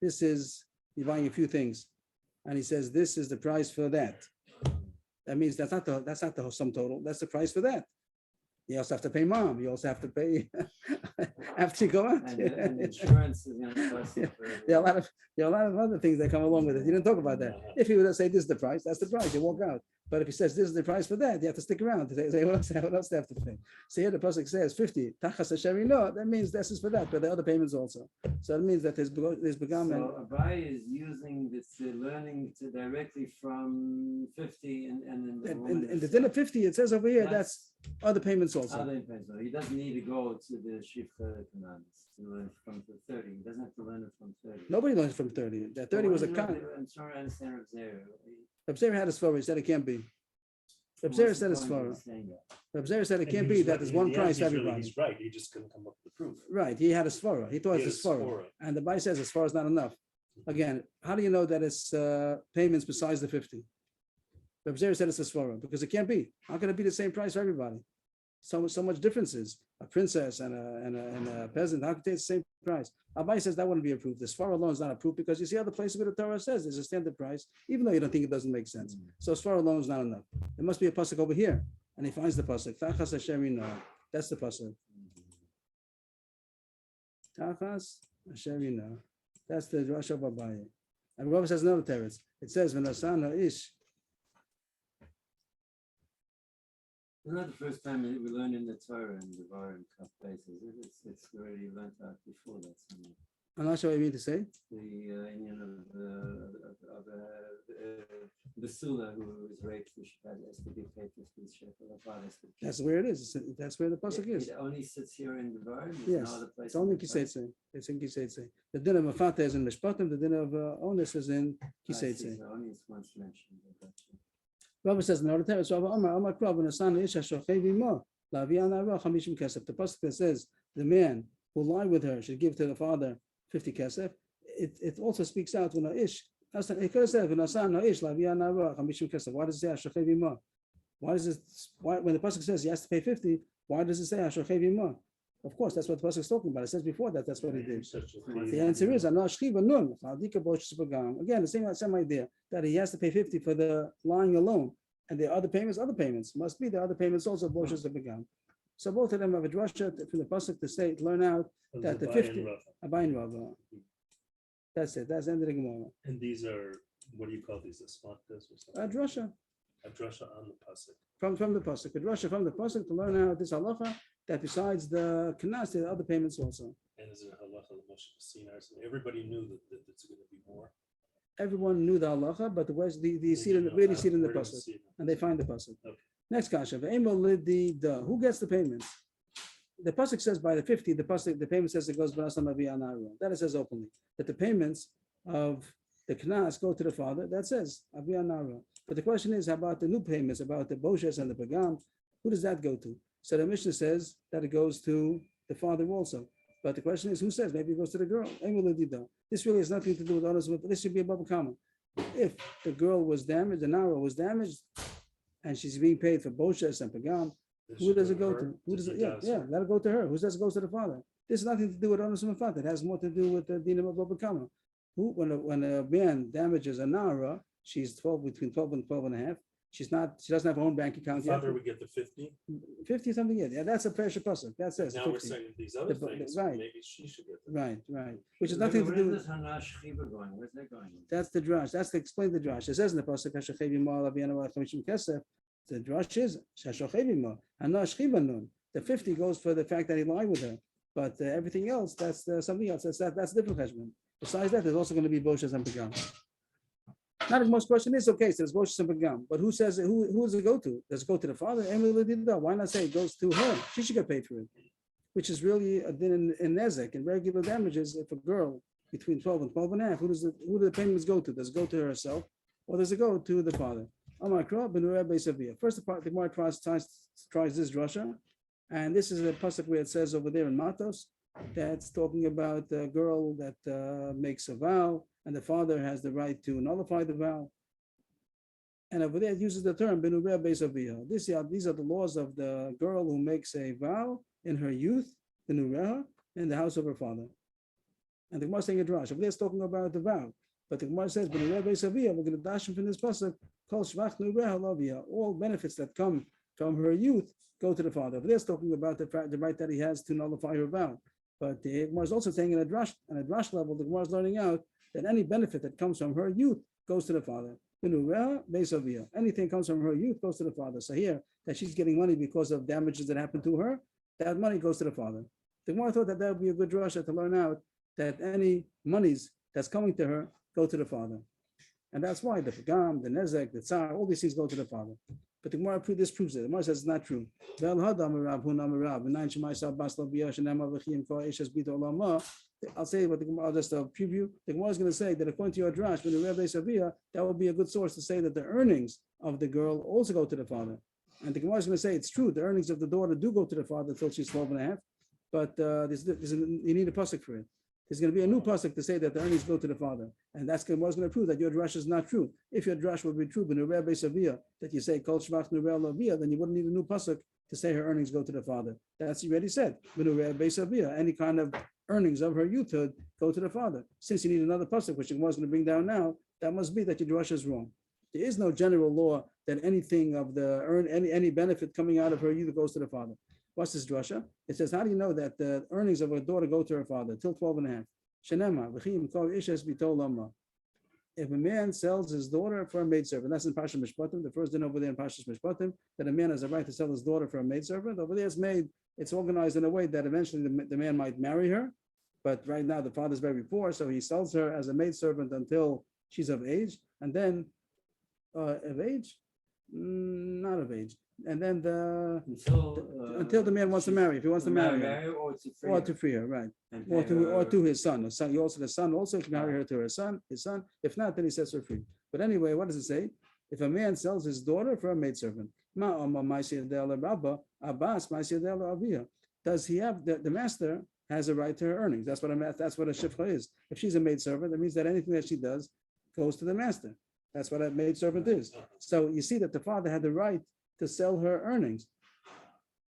this is, you're buying a few things, and he says, this is the price for that. That means that's not the sum total, that's the price for that. You also have to pay mom. You also have to pay after you go out. And insurance is going to cost you for There are a lot of other things that come along with it. You didn't talk about that. If he would say this is the price, that's the price. You walk out. But if he says this is the price for that, you have to stick around to say what else do you have to pay? So here the pasuk says 50 tachas hasheri no. That means this is for that, but the other payments also. So that means that there's begam. So Abai is using this learning to directly from 50 and the din of 50, it says over here that's other payments also. Other payments. He doesn't need to go to the Shifcha Commandments to learn from the 30. He doesn't have to learn it from 30. Nobody learns from 30. That 30 was a con. I'm trying to understand Rav Zera. Rav Zera had a svara. He said it can't be. Rav Zera said it's svara. Rav Zera said it can't be that there's one price for everybody. He's right. He just couldn't come up with the proof. Right. He had a svara. He thought He it's a had a svara. svara. And the Bai says a svara is not enough. Again, how do you know that it's payments besides the 50? Rav Zera said it's a svara because it can't be. How can it be the same price for everybody? So much differences. A princess and a peasant, how could they the same price? Abai says that wouldn't be approved. The svara alone is not approved because you see other places where the Torah says there's a standard price, even though you don't think it doesn't make sense. So svara alone is not enough. There must be a pasuk over here, and he finds the pasuk. Tachas Hasherino. That's the pasuk. Tachas Hasherino. That's the Rosh of Abai. And Rabbi says another teretz. It says v'nasan ish. It's not the first time we learn in the Torah and the Var and Kaf places. It's already learned out before that. Somewhere. I'm not sure what you mean to say. The Indian of the Sula who was raped, who has to be paid 50 shekel. That's where it is. That's where the pasuk is. It only sits here in the Var. Yes, no other place it's only Kiseitse. It's in Kiseitse. The din of Mafata is in Mishpatim. The din of Onus is in Kiseitse. Only it's once mentioned. Rabbi says, "No, the teretz Rabbi Amar Krav and Asan Ish Hashochev Imo Lavi Anara Chamishim Kesef." The pasuk that says the man who lie with her should give to the father 50 kesef. It also speaks out when Ish. It could have said when Asan Ish Lavi Anara Chamishim Kesef. Why does it say Hashochev Imo? Why does it? Why when the pasuk says he has to pay 50? Why does it say Hashochev Imo? Of course, that's what the pasuk is talking about. It says before that's what he did. The answer is again the same idea that he has to pay 50 for the lying alone, and the other payments must be the other payments also Boshas began. So both of them have a drasha from the pasuk to say learn out that the 50 Abai and Rava. That's it. That's the end of the Gemara. And these are What do you call these? Asmachtas or A something? drasha A drasha on the pasuk. from the pasuk, a drasha from the pasuk to learn out this halacha that besides the knas, there are other payments also. And is it a halacha of Moshe Sinai? So everybody knew that it's going to be more. Everyone knew the halacha, but the West, the see it, where do you see it in the pasuk? And they find the pasuk. Okay. Next kasha, who gets the payments? The pasuk says by the 50, the payment says it goes b'nasam avi anaru. That it says openly that the payments of the knas go to the father. That says avi anaru. But the question is, how about the new payments, about the boshes and the pagam? Who does that go to? So the Mishnah says that it goes to the father also. But the question is, who says? Maybe it goes to the girl. This really has nothing to do with others. This should be a baba kama. If the girl was damaged, the nara was damaged, and she's being paid for boshes and pagam, who does it go to? Who does it? Yeah, let it go to her. Who does it go to the father? This has nothing to do with others and father. It has more to do with the dinam of baba kama. When a man damages a nara, she's between 12 and 12 and a half. She doesn't have her own bank account The yet. father would get the 50. 50 something yet. Yeah, that's a pressure pasuk. That says Now 50. we're saying these other things. right. Maybe she should get them. Right. Which has nothing to do with. Where's this Hanash Chiba going? Where's that going? That's the drash. That's to explain the drash. It says in the pasuk, "Hashachevi ma laviana v'chamishin kesef." The drash is Hashachevi ma Hanash Chiba nun. The 50 goes for the fact that he lied with her, but everything else, that's something else. That's a different cheshbon. Besides that, there's also going to be boshes and pagam. Now the most question is, okay, so there's boshes and pagam, but who says it? Who does it go to? Does it go to the father? Why not say it goes to her? She should get paid for it, which is really a din in nezek and regular damages. If a girl between 12 and 12 and a half, who do the payments go to? Does it go to herself, or does it go to the father? First, the Gemara tries this drasha, and this is a pasuk where it says over there in Matos that's talking about a girl that makes a vow, and the father has the right to nullify the vow. And over there it uses the term benurea beisavia. These are the laws of the girl who makes a vow in her youth, benurea, in the house of her father. And the Gemara is saying a drash. Over there it's talking about the vow. But the Gemara says, benurea beisavia, we're going to dash him from this pasuk, called shvach nurea halavia. All benefits that come from her youth go to the father. Over there it's talking about the right that he has to nullify her vow. But the Gemara is also saying in a drash level, the Gemara is learning out that any benefit that comes from her youth goes to the father. Anything comes from her youth goes to the father. So here, that she's getting money because of damages that happened to her, that money goes to the father. The Gemara thought that would be a good drasha to learn out that any monies that's coming to her go to the father. And that's why the pagam, the nezek, the tsar, all these things go to the father. But the Gemara disproves it. The Gemara says it's not true. I'll say what the Gemara, just a preview. The Gemara is going to say that according to your drash, when the Rebbe Savia, that would be a good source to say that the earnings of the girl also go to the father. And the Gemara is going to say it's true. The earnings of the daughter do go to the father until she's 12 and a half. But you need a pasuk for it. There's going to be a new pasuk to say that the earnings go to the father, and that's going to prove that your drash is not true. If your drash would be true, but that you say kol shvach nurea lavia, then you wouldn't need a new pasuk to say her earnings go to the father. That's you already said. Any kind of earnings of her youthhood go to the father. Since you need another pasuk, which the Gemara is going to bring down now, that must be that your drash is wrong. There is no general law that anything of any benefit coming out of her youth goes to the father. What's this drasha? It says, how do you know that the earnings of a daughter go to her father till 12 and a half? If a man sells his daughter for a maidservant, that's in Pasha Mishpatim, the first din over there in Pasha Mishpatim, that a man has a right to sell his daughter for a maidservant. Over there it's organized in a way that eventually the man might marry her. But right now the father's very poor, so he sells her as a maidservant until she's of age. And then, of age? Not of age. And then until the man wants to marry, if he wants to marry her, or to free her, right? Or to his son. The son also can marry her to his son. If not, then he sets her free. But anyway, what does it say? If a man sells his daughter for a maidservant, does he have the master has a right to her earnings? That's what a shifcha is. If she's a maidservant, that means that anything that she does goes to the master. That's what a maidservant is. So you see that the father had the right to sell her earnings.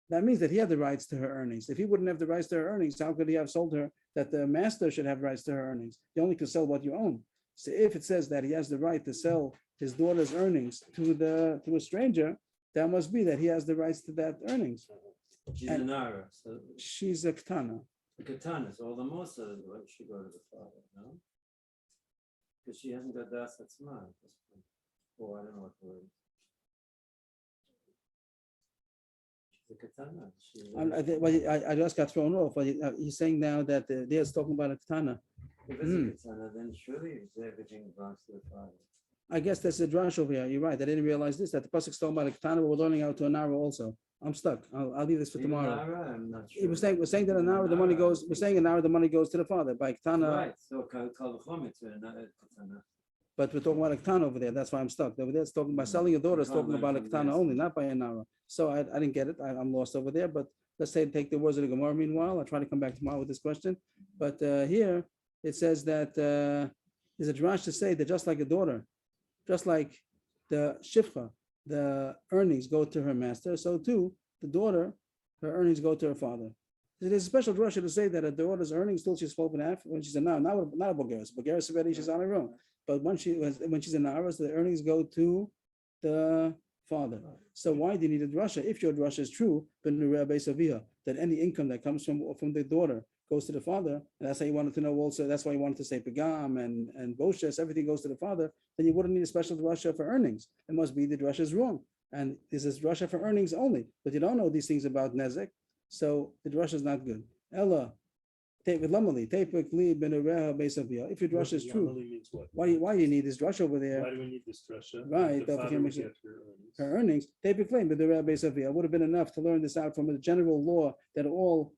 That means that he had the rights to her earnings. If he wouldn't have the rights to her earnings, how could he have sold her that the master should have rights to her earnings? You only can sell what you own. So if it says that he has the right to sell his daughter's earnings to a stranger, that must be that he has the rights to that earnings. She's a nara, so she's a katana. the katana, so all the more so should go to the father, no? Because she hasn't got das atzma at this point. Oh, I don't know what the word is. She's a katana. I just got thrown off. But he's saying now that there's talking about a katana. If it's a katana, then surely everything belongs to the father. I guess that's a drash over here. You're right. I didn't realize this, that the pasuk's talking about a katana, but we're learning out to a nara also. I'm stuck. I'll leave this for Even tomorrow. Nara, I'm not sure. He was saying, we're saying that an hour the money goes. We're saying an hour the money goes to the father by katana. Right, so kal v'chomer to another katana. But we're talking about a katana over there. That's why I'm stuck. Over there, it's talking about selling a daughter. It's talking about a katana only, not by an hour. So I didn't get it. I'm lost over there. But let's say take the words of the Gemara. Meanwhile, I'll try to come back tomorrow with this question. But here it says that there's a drash to say that just like a daughter, just like the shifcha, the earnings go to her master, so too the daughter, her earnings go to her father. There's a special drasha to say that a daughter's earnings still she's 12.5 when she's a now, not a Bulgaris. Bulgaris already she's on her own. But when she's a Naras, the earnings go to the father. So why do you need a drasha? If your drasha is true, that any income that comes from the daughter goes to the father, and that's how you wanted to know also, that's why you wanted to say Pagam and Boshes, everything goes to the father, then you wouldn't need a special drasha for earnings. It must be the drasha is wrong. And this is drasha for earnings only, but you don't know these things about Nezek, so the drasha is not good. Ella, if your drasha is true, why do you need this drasha over there? Why do we need this drasha? Right, The that father became would a- get her earnings, would have been enough to learn this out from the general law that all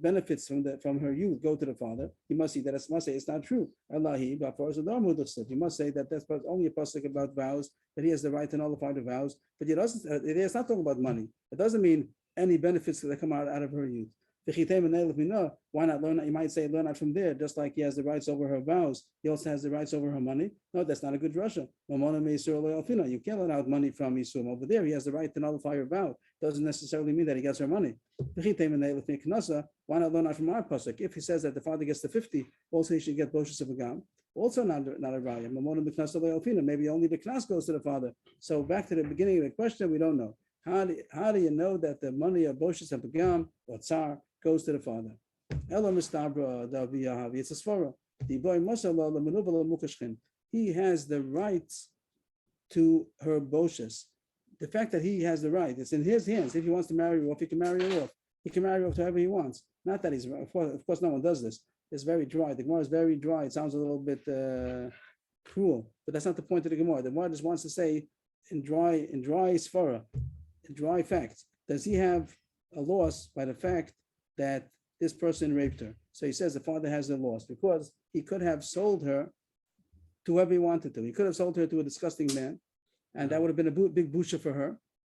benefits from her youth go to the father. You must see that must say it's not true. You must say that that's only a pasuk about vows, that he has the right to nullify the vows, but it's not talking about money. It doesn't mean any benefits that come out of her youth. Why not learn? You might say learn out from there, just like he has the rights over her vows. He also has the rights over her money. No, that's not a good drasha. You can't learn out money from Yisum. Over there, he has the right to nullify her vow. Doesn't necessarily mean that he gets her money. Why not learn out from our pasuk? If he says that the father gets the 50, also he should get Boshus of a gam. Also not a raya. Maybe only the knas goes to the father. So back to the beginning of the question, we don't know. How do you know that the money of Boshus of a gam or tsar goes to the father? It's a svara. He has the rights to her Boshus. The fact that he has the right, it's in his hands. If he wants to marry her off, he can marry her off. He can marry her off to whoever he wants. Not that of course, no one does this. It's very dry. The Gemara is very dry. It sounds a little bit cruel, but that's not the point of the Gemara. The Gemara just wants to say in dry svara, in dry facts, does he have a loss by the fact that this person raped her? So he says the father has a loss because he could have sold her to whoever he wanted to. He could have sold her to a disgusting man, and that would have been a big busha for her.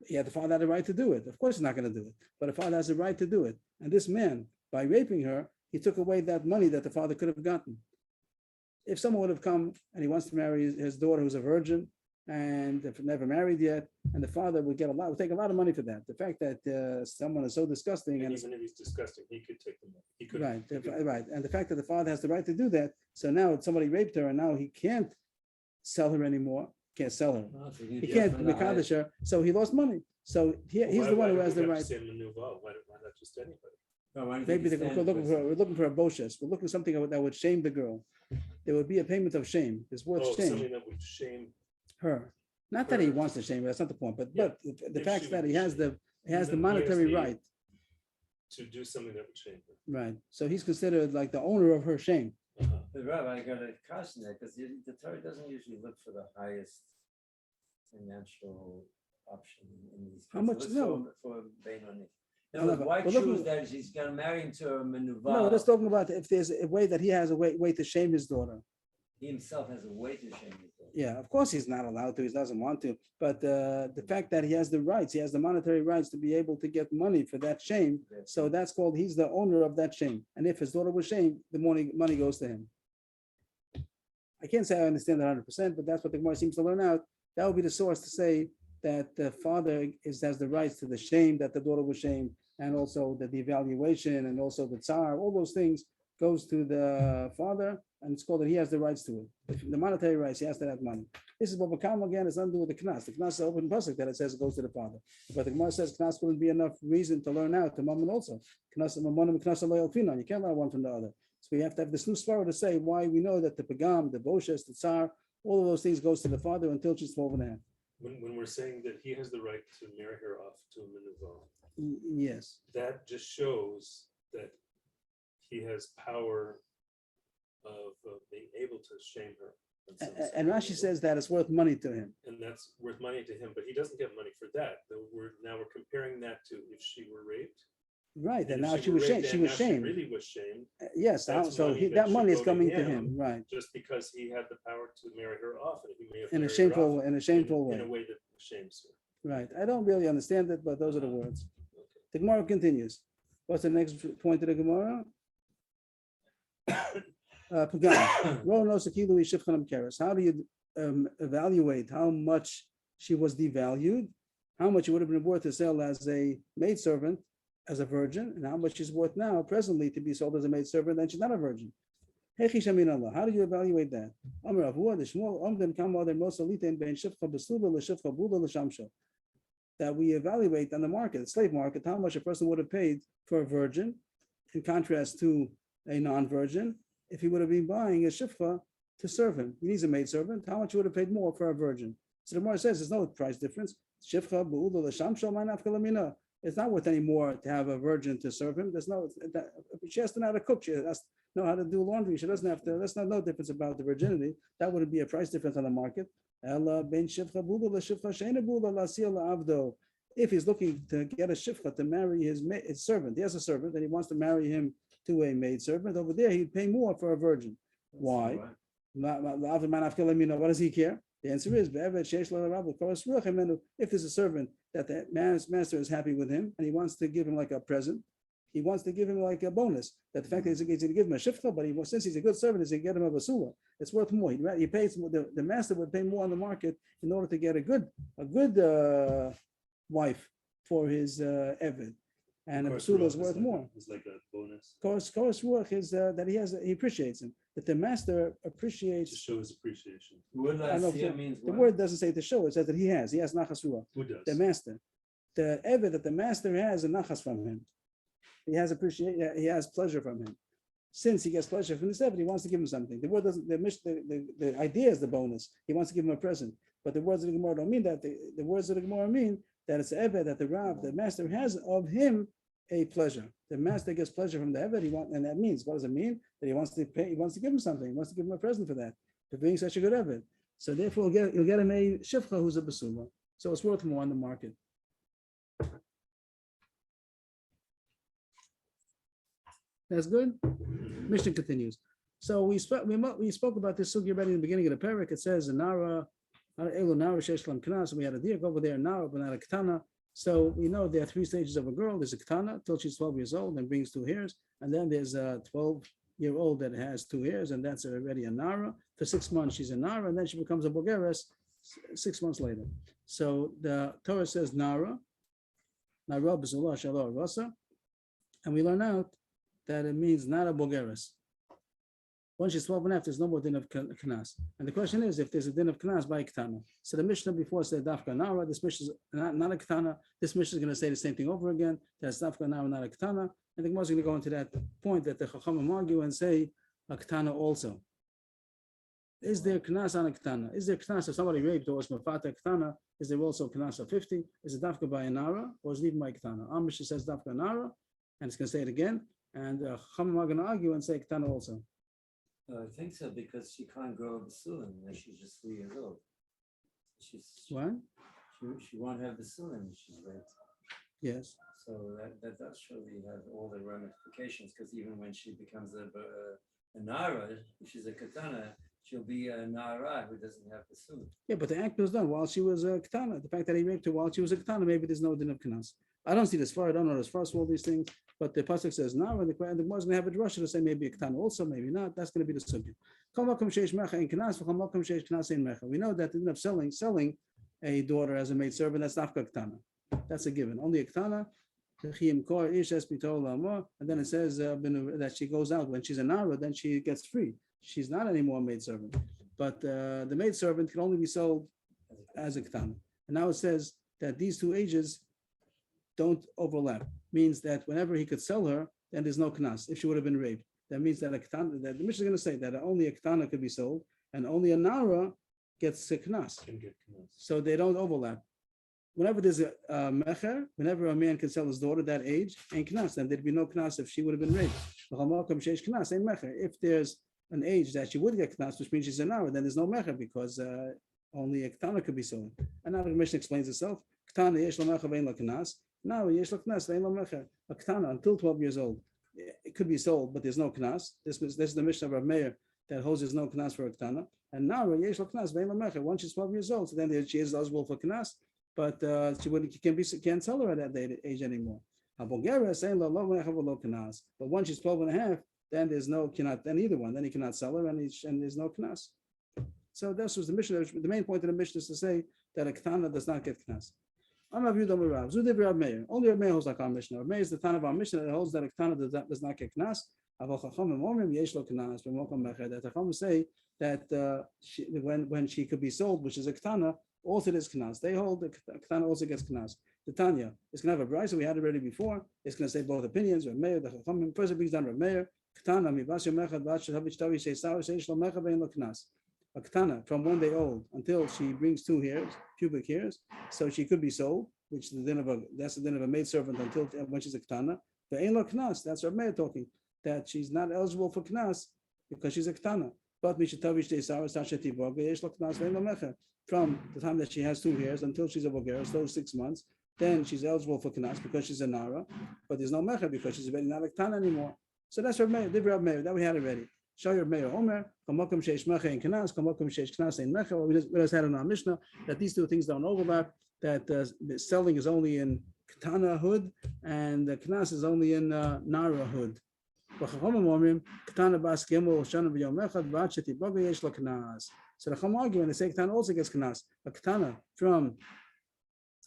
Yeah, the father had the right to do it. Of course, he's not going to do it, but the father has the right to do it. And this man, by raping her, he took away that money that the father could have gotten. If someone would have come and he wants to marry his daughter who's a virgin and never married yet, and the father would take a lot of money for that. The fact that someone is so disgusting, and even if he's disgusting, he could take the money. He could. Right. And the fact that the father has the right to do that, so now somebody raped her, and now he can't sell her anymore. Can't sell her. He can't mekadosh her, so he lost money. So he's the one who has the right. Why not just anybody? Maybe we're looking for a boshes. We're looking for something that would shame the girl. There would be a payment of shame. It's worth shame. Something that would shame her. Not that he wants to shame her. That's not the point. But the fact that he has the monetary right to do something that would shame her. Right. So he's considered like the owner of her shame. But Rabbi, I got to caution that because the Torah doesn't usually look for the highest financial option in these cases. How much? No. For Benoni. No, why choose that she's going to marry into a menuva? No, we're just talking about if there's a way that he has a way to shame his daughter. He himself has a way to shame his daughter. Yeah, of course he's not allowed to. He doesn't want to. But the fact that he has the rights, he has the monetary rights to be able to get money for that shame. So that's called, he's the owner of that shame. And if his daughter was shamed, the money goes to him. I can't say I understand that 100%, but that's what the Gemara seems to learn out. That would be the source to say that the father has the rights to the shame that the daughter was shamed, and also the evaluation, and also the tsar, all those things goes to the father, and it's called that he has the rights to it. The monetary rights, he has to have money. This is what Bakam again is nothing to do with the knas. The knas is open pasuk that it says it goes to the father. But the Gemara says knas wouldn't be enough reason to learn out to mammon also. You can't learn one from the other. So we have to have this new svara to say why we know that the pagam, the boshes, the tsar, all of those things goes to the father until she's 12 and a half. When we're saying that he has the right to marry her off to a minivah, Yes. that just shows that he has power of being able to shame her. in some sense. And Rashi says that it's worth money to him. And that's worth money to him, but he doesn't get money for that. Now we're comparing that to if she were raped. Right. And if now she were was shamed. raped She and was now shamed. She really was shamed. Yes. That's So money that should money is go to coming to him. Right. Just because he had the power to marry her off, and he may have In a married her shameful, off in a shameful in way. a way that shames her. Right. I don't really understand it, but those are the words. Okay. The Gemara continues. What's the next point of the Gemara? Pagam. Ro no sekilu yishivchanam keres. How do you evaluate how much she was devalued, how much it would have been worth to sell as a maidservant, as a virgin, and how much she's worth now, presently, to be sold as a maidservant, and she's not a virgin? Hechi shamin Allah. How do you evaluate that? Amar Avua, the Shmuel, Omden Kama, the Mosaliten, Ben Shifcha Besula, Leshifcha Bula, Leshamsho. That we evaluate on the market, the slave market, how much a person would have paid for a virgin, in contrast to a non-virgin, if he would have been buying a shifcha to serve him. He needs a maidservant. How much he would have paid more for a virgin? So the Gemara says there's no price difference. Shifcha bu'uda l'shamsho ma'naf kalamina. It's not worth any more to have a virgin to serve him. There's no. She has to know how to cook. She has to know how to do laundry. She doesn't have to. There's no difference about the virginity. That wouldn't be a price difference on the market. If he's looking to get a shifcha to marry his servant, he has a servant and he wants to marry him to a maidservant. Over there, he'd pay more for a virgin. Why? What does he care? The answer is, if there's a servant that the master is happy with him and he wants to give him like a present, he wants to give him like a bonus. That the fact that he's going to give him a shifcha, but since he's a good servant, he's going to get him a basula. It's worth more. He pays the master would pay more on the market in order to get a good wife for his eved. And a basula is worth more. It's like a bonus. Chorus ruach is that he appreciates him. That the master To appreciates. show his appreciation. Word I don't know if last means the what? word doesn't say to show. It says that he has nachas ruach. Who does? The master, the eved that the master has a nachas from him. He has appreciation. He has pleasure from him. Since he gets pleasure from this eved, he wants to give him something. The word doesn't. The idea is the bonus. He wants to give him a present. But the words of the Gemara don't mean that. The words of the Gemara mean that it's the eved that the Rav, the master, has of him a pleasure. The master gets pleasure from the eved. And that means, what does it mean? That he wants to pay. He wants to give him something. He wants to give him a present for that, for being such a good eved. So therefore, you'll get him a shifcha who's a basula. So it's worth more on the market. That's good. Mishnah continues. So we spoke about this sugi already in the beginning of the parak. It says Nara, Elu Nara Sheshlam Kana. So we had a diak over there, Nara, but not a Ketana. So we know there are three stages of a girl. There's a Ketana till she's 12 years old and brings 2 hairs, and then there's a 12-year-old that has 2 hairs, and that's already a Nara. For 6 months she's a Nara, and then she becomes a Bogeres 6 months later. So the Torah says Nara, Nara B'Zulah Shalom Rasa, and we learn out that it means not a Bogeres. Once she's 12 and a half, there's no more din of Knas. And the question is, if there's a din of Knas by Ketana. So the Mishnah before said Dafka Nara, this Mishnah is not a Ketana. This Mishnah is going to say the same thing over again. That's Dafka Nara, not a Ketana. And the Gemara is going to go into that point that the Chachamim argue and say a Ketana also. Is there Knas on a Ketana? Is there Knas if somebody raped or was Mafata Ketana? Is there also Knas of 50? Is it Dafka by a Nara or is it even by Ketana? Our Mishnah says Dafka Nara, and it's going to say it again. And Chachamim are going to argue and say Ketana also. I think so, because she can't grow a basulim when she's just 3 years old. What? She won't have basulim when she's raped. Yes. So that does surely have all the ramifications, because even when she becomes a nara, if she's a katana, she'll be a nara who doesn't have basulim. Yeah, but the act was done while she was a katana. The fact that he raped her while she was a katana, maybe there's no din of kanas. I don't see this far. I don't know this far. All these things. But the pasuk says now, and the Gemara is going to have a drasha to say maybe a ketana also, maybe not. That's going to be the subject. We know that the din of selling a daughter as a maidservant, that's not ketana. That's a given. Only a ketana. And then it says that she goes out when she's a nara, then she gets free. She's not anymore a maidservant. But the maidservant can only be sold as a ketana. And now it says that these 2 ages don't overlap. Means that whenever he could sell her, then there's no knas if she would have been raped. that means that a ketana, that the Mishnah is going to say that only a ketana could be sold, and only a nara gets a knas. Can get knas. So they don't overlap. Whenever there's a mecher, whenever a man can sell his daughter that age, ain't knas, then there'd be no knas if she would have been raped. If there's an age that she would get knas, which means she's a nara, then there's no mecher because only a ketana could be sold. And now the Mishnah explains itself. Ketana yesh lo mecher ve'en lo knas. Now yesh lo knas ve'en lo mecher. A ketana until 12 years old, it could be sold, but there's no knas. This is the Mishnah of Rav Meir that holds there's no knas for a ketana. And now yesh lo knas ve'en lo mecher. Once she's 12 years old, so then she is eligible for knas, but she can't sell her at that age anymore. But once she's 12 and a half, then there's no cannot then either one. Then he cannot sell her, and there's no knas. So this was the Mishnah. The main point of the Mishnah is to say that a ketana does not get knas. I'm a view Only Rav Meir holds like our Mishnah. Rav Meir is the Tan of our Mishnah that holds that a ketana does not get knas. That Chachamim say that when she could be sold, which is a ketana, also there's knas. They hold the ketana also gets knas. The Tanya is going to have a brayso we had already before. It's going to say both opinions. Rav Meir, the Chachamim. First it brings down Rav Meir. Ketana mibasyo mechad b'at shel tavi sheisar sheish lo mecha ve'en lo knas. A ketana from 1 day old until she brings 2 hairs, pubic hairs, so she could be sold, which is the din of a maidservant until when she's a ketana. Ve'en lo knas. That's Rav Meir talking that she's not eligible for knas because she's a ketana. But mishatavi sheisar sashet tibor ve'esh lo knas ve'en lo mecha. From the time that she has 2 hairs until she's a bulgaris, those 6 months, then she's eligible for knas because she's a nara, but there's no mecha because she's already not a ketana anymore. So that's Rav Meir, Rav Meir, that we had already. Show your Meir Omer, Kamakum Sheish Mecha in Knas, Kamakum Sheish Knas in Mecha. We just had in our Mishnah that these 2 things don't overlap, that the selling is only in Ketana hood and the Knas is only in Nara hood. So the Chacham argue and they say Ketana also gets Knas. A Ketana from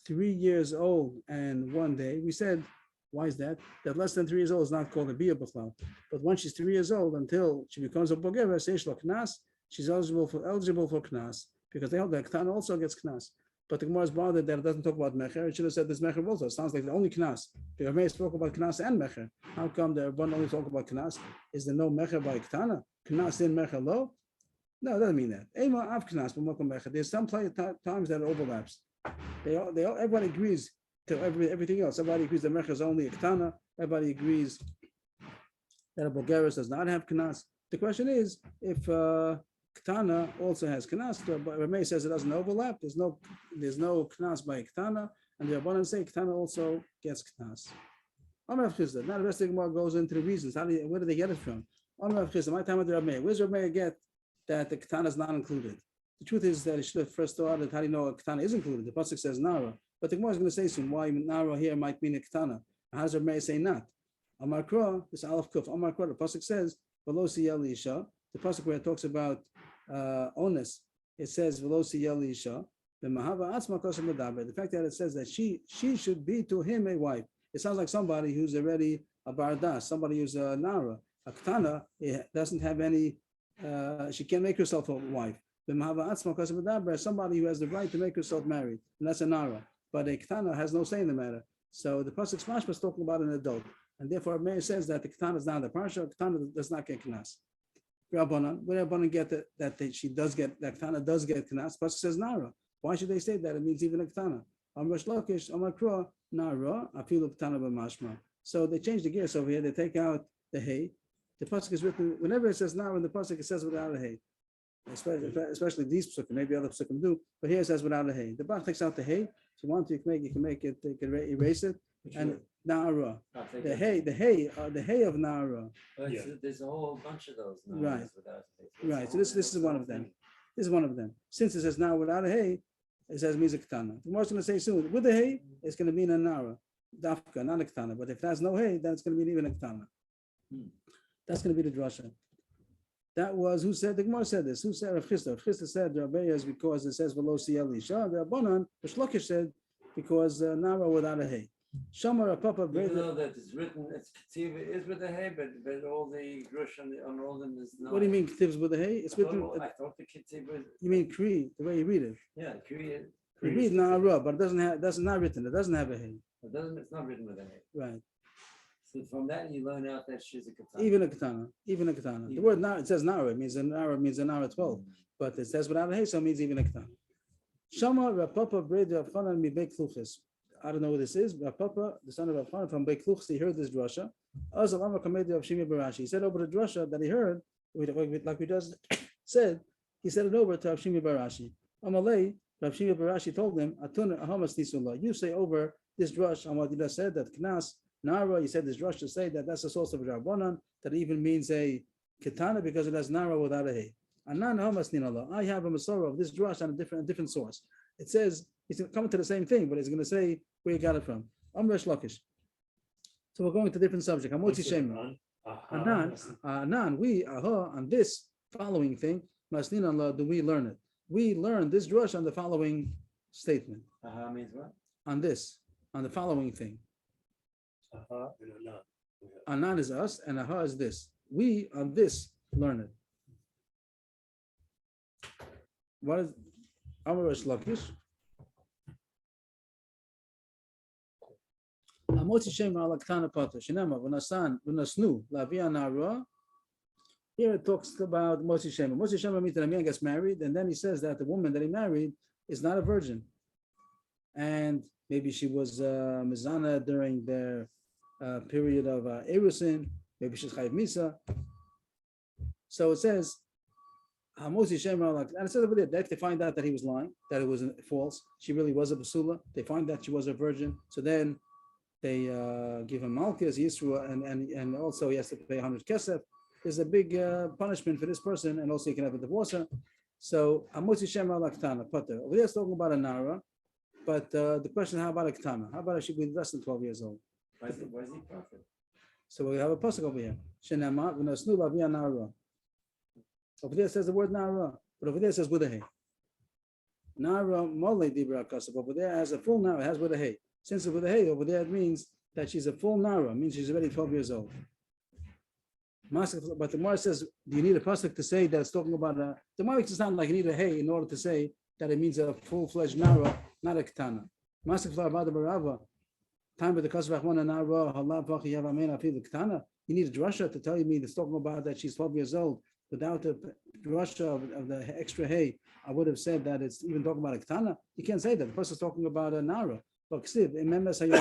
3 years old and 1 day, we said, why is that? That less than 3 years old is not called a bia b'chlal. But once she's 3 years old, until she becomes a bogera, seish lo knas, she's eligible for knas because they hold that ketana also gets knas. But the Gemara is bothered that it doesn't talk about mecher. It should have said this mecher also. It sounds like the only knas. The Rav Meir spoke about knas and mecher. How come the Rabban only talk about knas? Is there no mecher by ketana? Knas in mecher lo? No, it doesn't mean that. Ema av knas b'mokom mecher. There's some times that it overlaps. Everybody agrees to everything else. Everybody agrees that mecher is only a ketana. Everybody agrees that a bulgaris does not have knas. The question is if ketana also has knas. But Rav Meir says it doesn't overlap. There's no knas by ketana, and the Rabbanan say ketana also gets knas. Amar Rav Chisda. Now the rest of the Gemara goes into the reasons. Where do they get it from? Amar Rav Chisda. My time with Rav Meir. Where's Rav Meir get that the ketana is not included? The truth is that he should have first started. How do you know a ketana is included? The pasuk says nara. But the Gemara is going to say soon why nara here might mean a ketana. How does Rav Meir say not? Amar Kra, this Aleph Kuf. Amar Kra, the pasuk says Velosi Yel Isha. The pasuk where it talks about onus, it says Velosi Yel Isha. The Mahava Atzma Kosem Medaber. The fact that it says that she should be to him a wife. It sounds like somebody who's already a bardas, somebody who's a nara. A ketana doesn't have any. She can't make herself a wife. The Mahava Atzma Kosem Medaber, somebody who has the right to make herself married, and that's a nara. But a ketana has no say in the matter. So the pasuk Mashma is talking about an adult, and therefore Meir says that the ketana is not the parsha. Ketana does not get knas. Rabbanan, where Rabbanan get that she does get that ketana does get knas? Pasuk says nara. Why should they say that? It means even a ketana. Amar Shlokish, Amar Kra, nara afilu ketana b'mashma. So they change the gears over here. They take out the hay. The pasuk is written whenever it says nara in the pasuk it says without a hay. Especially these psukim, maybe other psukim do, but here it says without a hay. The Bach takes out the hay. If you want to, you can make it, you can erase it. And Na'ara, the hay of Na'ara. There's a whole bunch of those. Right. Right. So this is one of them. This is one of them. Since it says now without a hay, it says means a ketana. The Gemara is going to say soon with the hay, it's going to mean a Na'ara, dafka, not a ketana. But if there's no hay, then it's going to mean even a ketana. That's going to be the drasha. That was who said the Gemara said this. Who said Rav Chisda? Rav Chisda said Rabbi is because it says below Siyel Isha. The Rabbanan, the Shlokish said because Nara without a hay. Shamar Papa. Even though that is written, it's Ketiv is with a hay, but all the Grush on all them is not. What do you mean Ketiv's with a hay? It's written. I thought the Ketiv was. You mean Kri? The way you read it. Yeah, Kri. You read Nara, but it doesn't have. That's not written. It doesn't have a hay. It doesn't. It's not written with a hay. Right. So from that, you learn out that she's a katana. Even a katana. The Even. word nara, it says nara, it means a nara 12, but it says without a hey, so it means even a katana. Shama Rapapa Bred Rav Chanan mi Beit Kluchis. I don't know what this is. Rapapa, the son of Rav Chanan from Beit Kluchis, he heard this drasha. Azalama Kamedi of Shimi Barashi. He said over the drasha that he heard, like we just said, he said it over to Rav Shimi Barashi. Amalei, Rav Shimi Barashi told him, Atun Ahamas Nisullah. You say over this drush on what you just said, that Knas, Nara, you said this drush to say that that's the source of Rabbanan, that it even means a katana because it has Nara without a hey. I have a Masorah of this drush on a different source. It says it's coming to the same thing, but it's going to say where you got it from. Amresh Lakish. So we're going to a different subject. Amotzi Shema. Anan, we on this following thing, Masnin Allah, do we learn it? We learn this drush on the following statement. Means what? On the following thing. And Anan is us, and aha is this. We on this learn it. What is Amresh Lakish? Amotzi Shema ala Ktana Pata. Shinema v'nasnu lavia nara. Here it talks about Motzi Shema. Motzi Shema means that a man gets married, and then he says that the woman that he married is not a virgin, and maybe she was mizana during their period of erusin. Maybe she's chayiv misa. So it says. And it says over there that they find out that he was lying, that it was false. She really was a basula. They find that she was a virgin. So then they give him malchus, Yisroel, and also he has to pay 100 kesef. There's a big punishment for this person, and also he can have a divorce. So Amotzi Shema Laktana Pater. Over there it's talking about a nara, but the question: how about a ktana? How about she be less than 12 years old? Why is he prophet? So we have a pasuk over here. Shenema v'nasnu lavia nara. Over there it says the word nara, but over there it says with a hey. Nara mole dibra kasab. Over there has a full nara, it has with a hey. Since it's with a hey, over there it means that she's a full nara, means she's already 12 years old. But the Gemara says, do you need a pasuk to say that it's talking about a? The Gemara makes it sound like you need a hey in order to say that it means a full-fledged nara, not a ketana. Time with the kasvach nara halav vachi yavamena fi the ketana. You need a drasha to tell me that's talking about that she's 12 years old. Without the drasha of the extra hay, I would have said that it's even talking about a ketana. You can't say that. The person's talking about a nara. But remember, it says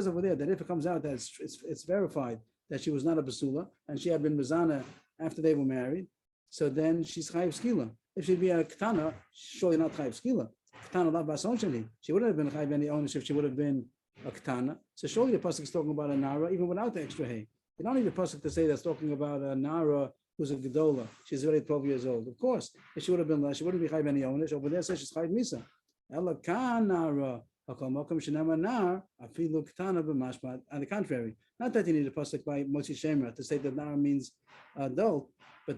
over there that if it comes out that it's verified that she was not a basula and she had been mizana after they were married, so then she's chayiv skila. If she'd be a ketana, surely not chayiv skila. Ketana la bason sheli. She wouldn't have been chayiv any ownership. She would have been a ketana. So surely the pasuk is talking about a nara even without the extra hay. You don't need a pasuk to say that's talking about a nara who's a gedola. She's already 12 years old. Of course, if she would have been less, she wouldn't be chayiv any ownership. Over there it says she's chayiv misa. Ela kan nara. On the contrary, not that you need a pasuk by Motzi Shemra to say that nara means adult, but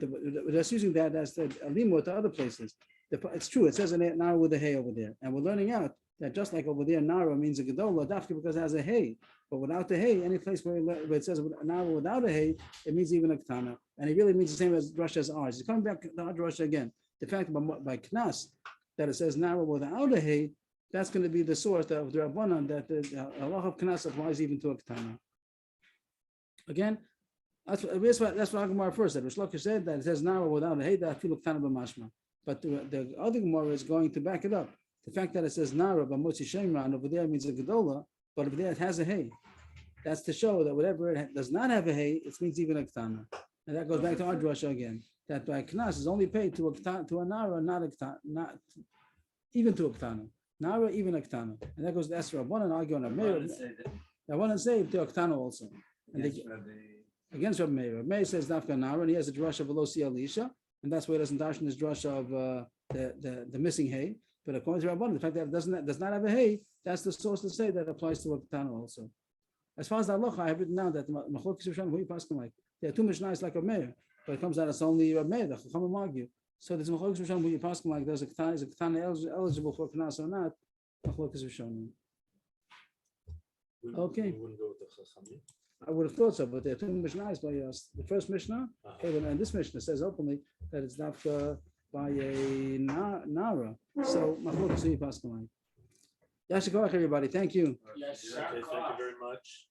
that's using that as the alimut to other places. It's true. It says a nara with a hay over there, and we're learning out that just like over there, nara means a gedola dafka because it has a hay, but without the hay, any place where it says nara without a hay, it means even a ketana, and it really means the same as drush as ours. It's coming back to our drush again. The fact by knas that it says nara without a hay. That's going to be the source of the Rabbanan that the Allah of Knas applies even to a Ketana. Again, that's what Gemara first said. Rish Lakish said that it says Nara without a hey that feel Ketana b'mashma. But the other Gemara is going to back it up. The fact that it says Nara b'motzi shemra and over there means a Gedola, but over there it has a hey. That's to show that whatever it does not have a hey, it means even a Ketana. And that goes back to our drasha again. That by Knas is only paid to a Nara, not a Ketana, not even to a Ketana. Nara, even a Ketana. And that goes to Esther Rabbanan and argue on a Meir. I want to say to a Ketana also. Against Rabbi Meir. Rabbi Meir says Dafka Nara, and he has a drush of Velosi Elisha, and that's why he doesn't dash in his drush of the missing hay. But according to Rabbanan, the fact that it does not have a hay, that's the source to say that applies to a Ketana also. As far as the halacha, I have written down that Machlokes Rishonim, who you pass like, there are two Mishnahs like Rabbi Meir, but it comes out it's only Rabbi Meir, the Chachamim argue. So there's Machlokes Rishonim who you pass like there's a Ketana eligible for Knas or not. Machlokes Rishonim. Okay. I would have thought so, but there are two Mishnahs by us. The first Mishnah, and this Mishnah says openly that it's not by a Nara. So Machlokes who you pass like. Yasher koach, everybody. Thank you. Yes, Okay, thank you sir. very much.